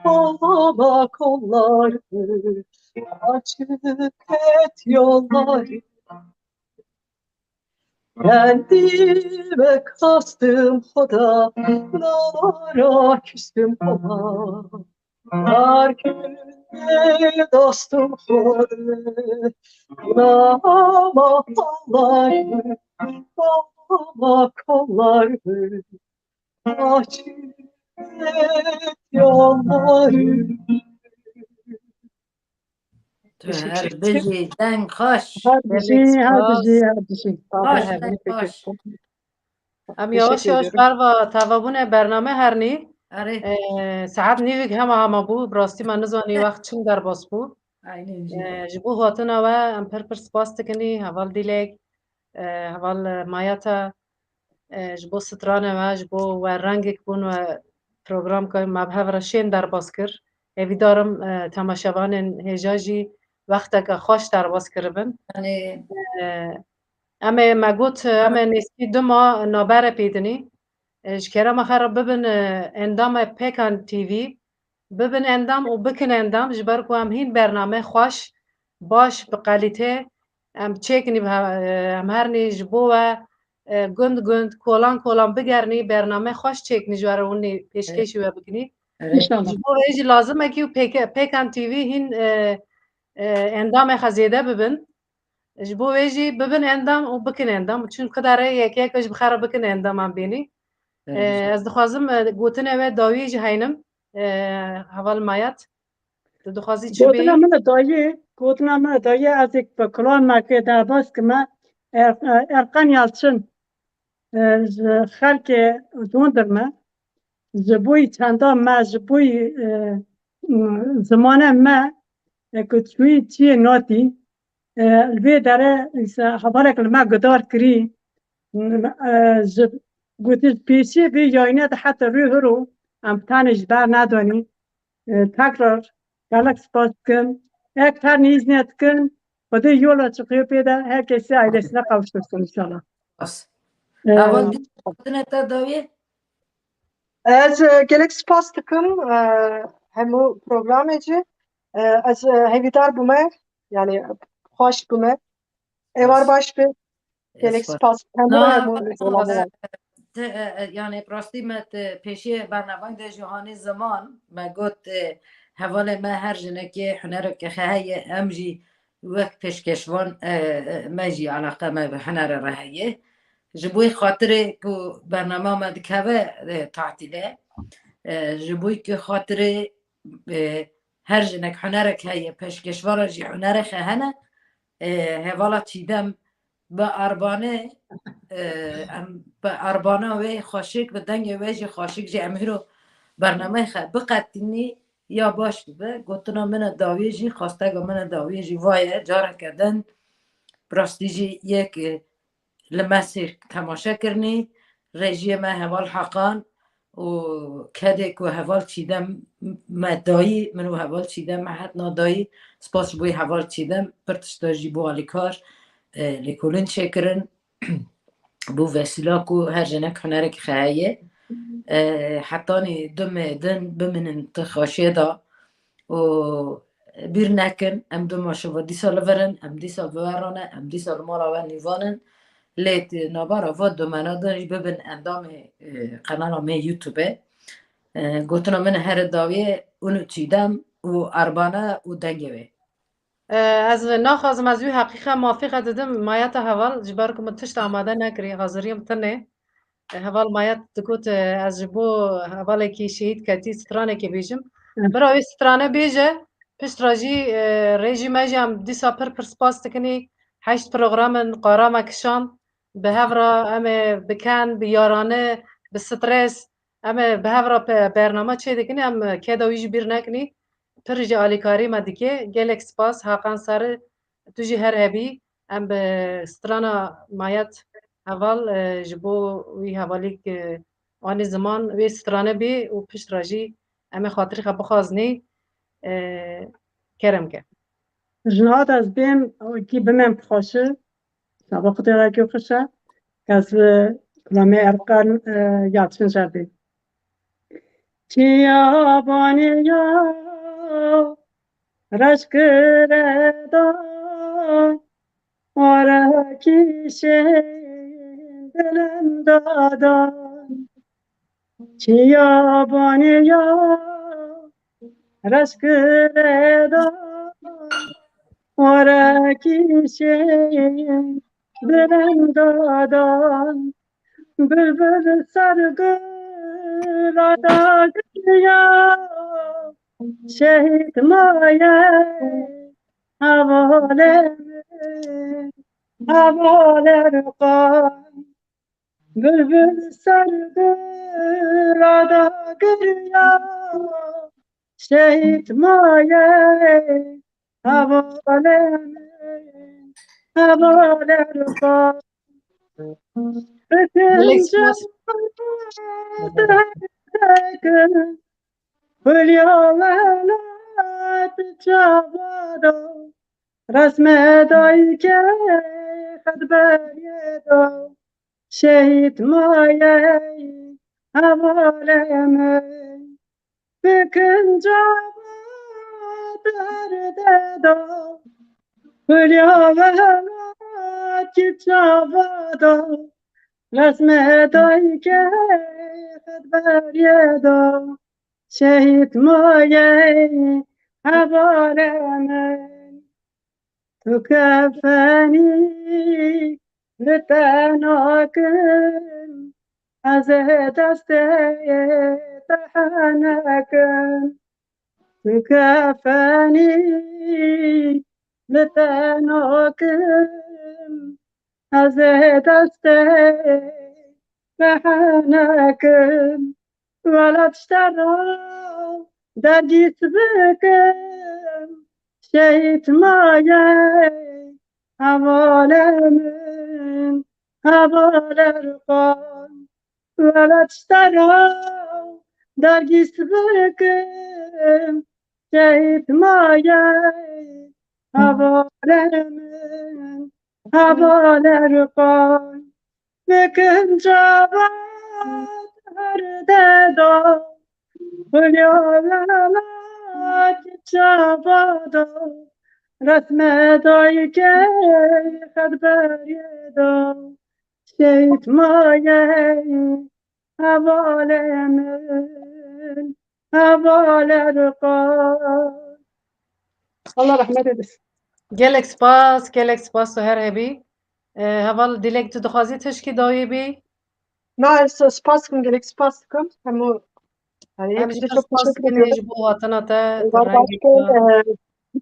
[SPEAKER 5] ağlama kollarımı, açık et yolları. Kendime kastım hoda, dağlara küstüm ama var günde dostum hadi Nama kolları Nama kolları Açık et yolları
[SPEAKER 1] تو
[SPEAKER 3] Teşekkür
[SPEAKER 1] هر
[SPEAKER 3] ederim.
[SPEAKER 1] بجی دنگ خوش
[SPEAKER 2] Gelek
[SPEAKER 3] Hadi şey.
[SPEAKER 1] خوش
[SPEAKER 2] Abi,
[SPEAKER 1] دنگ خوش
[SPEAKER 2] ام یواش
[SPEAKER 3] Teşekkür
[SPEAKER 2] یواش
[SPEAKER 3] ederim.
[SPEAKER 2] بروا تاوابون برنامه هرنی
[SPEAKER 1] آره
[SPEAKER 2] ساعت نیویگ همه بو براستی من نزانی وقت چون در باس بو
[SPEAKER 1] عینی جی
[SPEAKER 2] جبو هاتنا و ام پر سپاس تکنی حوال دیلگ حوال مایتا جبو سترانه و جبو و رنگک بون و پروگرام که مبهو را شین در باس کر اوی دارم تماشاوان هجاجی وقت که خوش در باس کربن
[SPEAKER 1] یعنی
[SPEAKER 2] اما مگوت اما نیستی دو ما نابر پیدنی جکره ما خراب ببن اندام پیکان تیوی ببن اندام و بکن اندام جبر کو هم هین برنامه خوش باش به قالیته ام چکنی هم هر نی جبو و گند گند کلان کلان بگرنی برنامه خوش چکنی جوار اونی پیشکشی و بکنی
[SPEAKER 1] آره
[SPEAKER 3] İnşallah.
[SPEAKER 2] جبو ایج لازمه که پیکان تیوی هین اندام خزیده ببن جبو ایجی ببن اندام و بکن اندام چون کداره یک یکش بخرا بکن اندام هم بینی از دخوازم گوتن اوه داوی جی هینم حوال مایت دخوازی چی بی؟
[SPEAKER 4] گوتنا من دایه از یک بکلان مکه در باز که من ارقان یالچن خلق دوندر من جبوی چندا ما جبوی زمانه ما کتوی چیه ناتی الوی داره حواله که ما گدار کری گوتیز پیشی بی یاینه ده حتی روی هرو ام تانش بر ندانی تکرار گلک سپاس کن یک تر نیز نیت کن خدا یولا چقیو پیدا هر کسی عیلسine kavuştursun inşallah.
[SPEAKER 1] بس اول دیدن تا داوی
[SPEAKER 3] Ez gelek spas tıkım hemu programeci ez hevidar bume yani hoş bume evar baş bir gelek
[SPEAKER 1] اسپاس
[SPEAKER 3] spas hemu
[SPEAKER 1] نه
[SPEAKER 3] hemu olamam.
[SPEAKER 1] یعنی پراستی مت پیشی برنامه ده جهانی زمان ما گفت حوال ما هر جنه که هنر که خواهی امجی وقت پیشکشوان مجی علاقه ما به هنر رهیه جبوی خاطره که برنامه ما دکوه تعطیله جبوی که خاطره هر جنه که هنر که هیه پیشکشوان جی هنر خواهنه حوالا چیدم به اربانه به اربانه و خاشک به دنگ ویج خاشک جی امهرو برنامه خود بقدینی یا باش بده گوتنا من داوی جی خواسته گو من داوی جی وایه جاره کردن براستی جی یک لمسی تماشا کرنی رژی ما هوال حقان و کده که هوال چیدم ما دایی منو هوال چیدم ما حد نادایی سپاس بوی هوال چیدم پرتشتا جی بو آلیکار لیکولین شکرن بو وسیله کو هر جنک هنر که خواهیه حتی دم دن بمنن تخاشی دا و بیر نکن ام دو ماشو و دی سال ورن ام دی سال ورانه ام دی سال مالا و نیوانن لیت نابارا و دو منا دانش ببین اندام قنال می یوتیوبه گوتنا من هر داویه اونو چیدم و اربانه و دنگوه
[SPEAKER 2] از ناخوازم از وی حقیقه موافقه دادم مایت حوال جبر که متشت آماده نکری حاضریم تنه حوال مایت دکوت از جبو حواله کی شهید کتی سترانه که بیجم برای سترانه بیجه پشت راجی ریجی مجم دیسا پر سپاس تکنی 8 پروگرام قارا کشان به هفرا اما بکن بیارانه به سترس اما به هفرا برنامه چه دکنی ام که دویج بیر نکنی پرجی آلیکاری ما دیگه گلک سپاس حقان سر توجی هر هبی ام به سترانا مایت اول جبو وی حوالی که آن زمان وی سترانه بی و پشت راجی ام خاطری خب بخوازنی کرم که
[SPEAKER 4] جنات از بیم کی بمم خوشه سبق دیگه کی خوشه از کلمه ارقان یادشون شده چیا بانی یا رشکردا آره کیشه دلم دادا چیا بانی یا رشکردان ورکی شین دلم دادان بلبل سرگل آداگریا شهید مایه حواله رقان بلبل سرگل آداگریا شهید مایه حواله رقان
[SPEAKER 2] Galaxy Pass.
[SPEAKER 4] رسم دایی که خد بریدو شهید مایه حواله من بکن جواد هر دو بلیا ولات جوادو رسم دایی که خد بریدو شهید مایه حواله من تو کفنی لتناکن از دست دهنکن تو کفنی لتناکن از دست دهنکن ولا تشترى درجيت بكم شهيت مايا حواله من حواله رقان ولا تشترى درجيت بكم شهيت مايا حواله من حواله رقان بكم جواد هر دادا بلیالات جوادو رسم دایی که خد بریدو شهید مایه حواله من حواله رقان الله رحمت eylesin.
[SPEAKER 2] Galaxy Pass her hebi. Haval dilek tu dixwazi tişkî dayê bî.
[SPEAKER 3] Ne spasım gerek spasım. Hem o hani
[SPEAKER 2] Em
[SPEAKER 3] hepinize
[SPEAKER 2] jî
[SPEAKER 3] çok
[SPEAKER 2] spas
[SPEAKER 3] teşekkür
[SPEAKER 2] dikim
[SPEAKER 3] ediyorum.
[SPEAKER 2] ji bo hatina te
[SPEAKER 3] Var
[SPEAKER 2] rengê
[SPEAKER 3] başka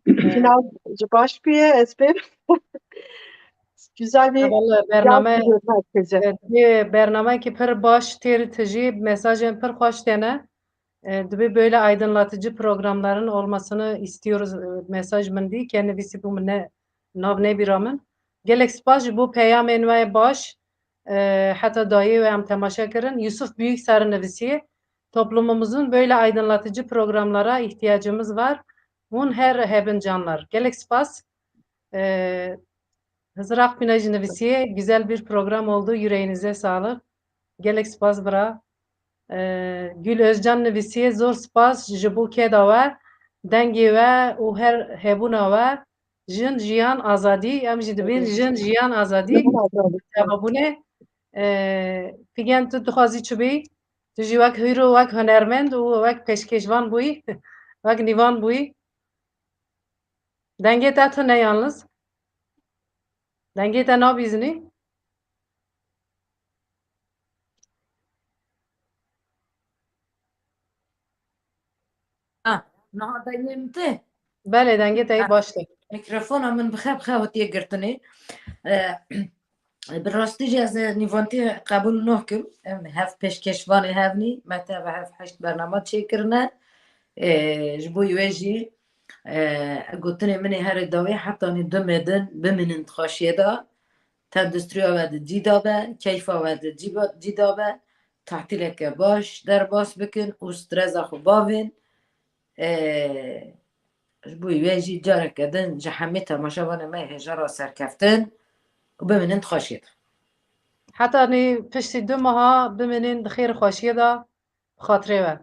[SPEAKER 3] final başpiye esbim. Güzel bir
[SPEAKER 2] Haval
[SPEAKER 3] yaz
[SPEAKER 2] bername
[SPEAKER 3] diliyorum herkese.
[SPEAKER 2] Divê bernamekî pir baş têr tijî mesajên pir xweş têne. Divê böyle aydınlatıcı programların olmasını istiyoruz. Mesaj min dî ke nivîsî bû min ne nav nebîra min. Gelek spas ji bo peyamên we baş heta dayê we em temaşa kirin. Yusuf Büyükser nivîsiye. Toplumumuzun böyle aydınlatıcı programlara ihtiyacımız var. Hûn her hebin canlar. Gelek spas. Hızır Akpınar nivîsiye. Güzel bir program oldu. Yüreğinize sağlık. Gelek spas bira. Gül Özcan nivîsiye zor spas ji bo kêda we dengê we û her hebûna we jin jiyan azadî em jî dibên jin jiyan azadî tevabûnê pîgên tu dixwazî çi bî tu jî wek hîro wek hunermend û wek pêşkêşvan bûyî wek nîvan bûyî dengê te tune yalnız dengê te nabîzinî
[SPEAKER 1] نه دایم ته
[SPEAKER 2] belê dengê te baş te
[SPEAKER 1] میکروفون من بخاب خواهد گرتنی براستی جز نیوانتی قبول نکم هف پیشکشوانی هفنی متا و هف هشت برنامه چه کرنه جبوی ویجی گوتنی منی هر داوی حتی نی دمدن بمنند خاشیه دا تندستری آورده جیدا به کیف آورده جیدا به تعطیل که باش در باس بکن و استرز خو باوین بوی ویجی جاره کردن جهمی تماشاوان ما هجارا سرکفتن و بمینند خاشید
[SPEAKER 2] حتی نی پشتی 2 ماها بمینین خیر خوشیه دا خاطره و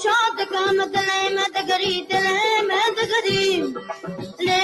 [SPEAKER 7] شاد کا مدلے میں دگری دلے میں دگری لے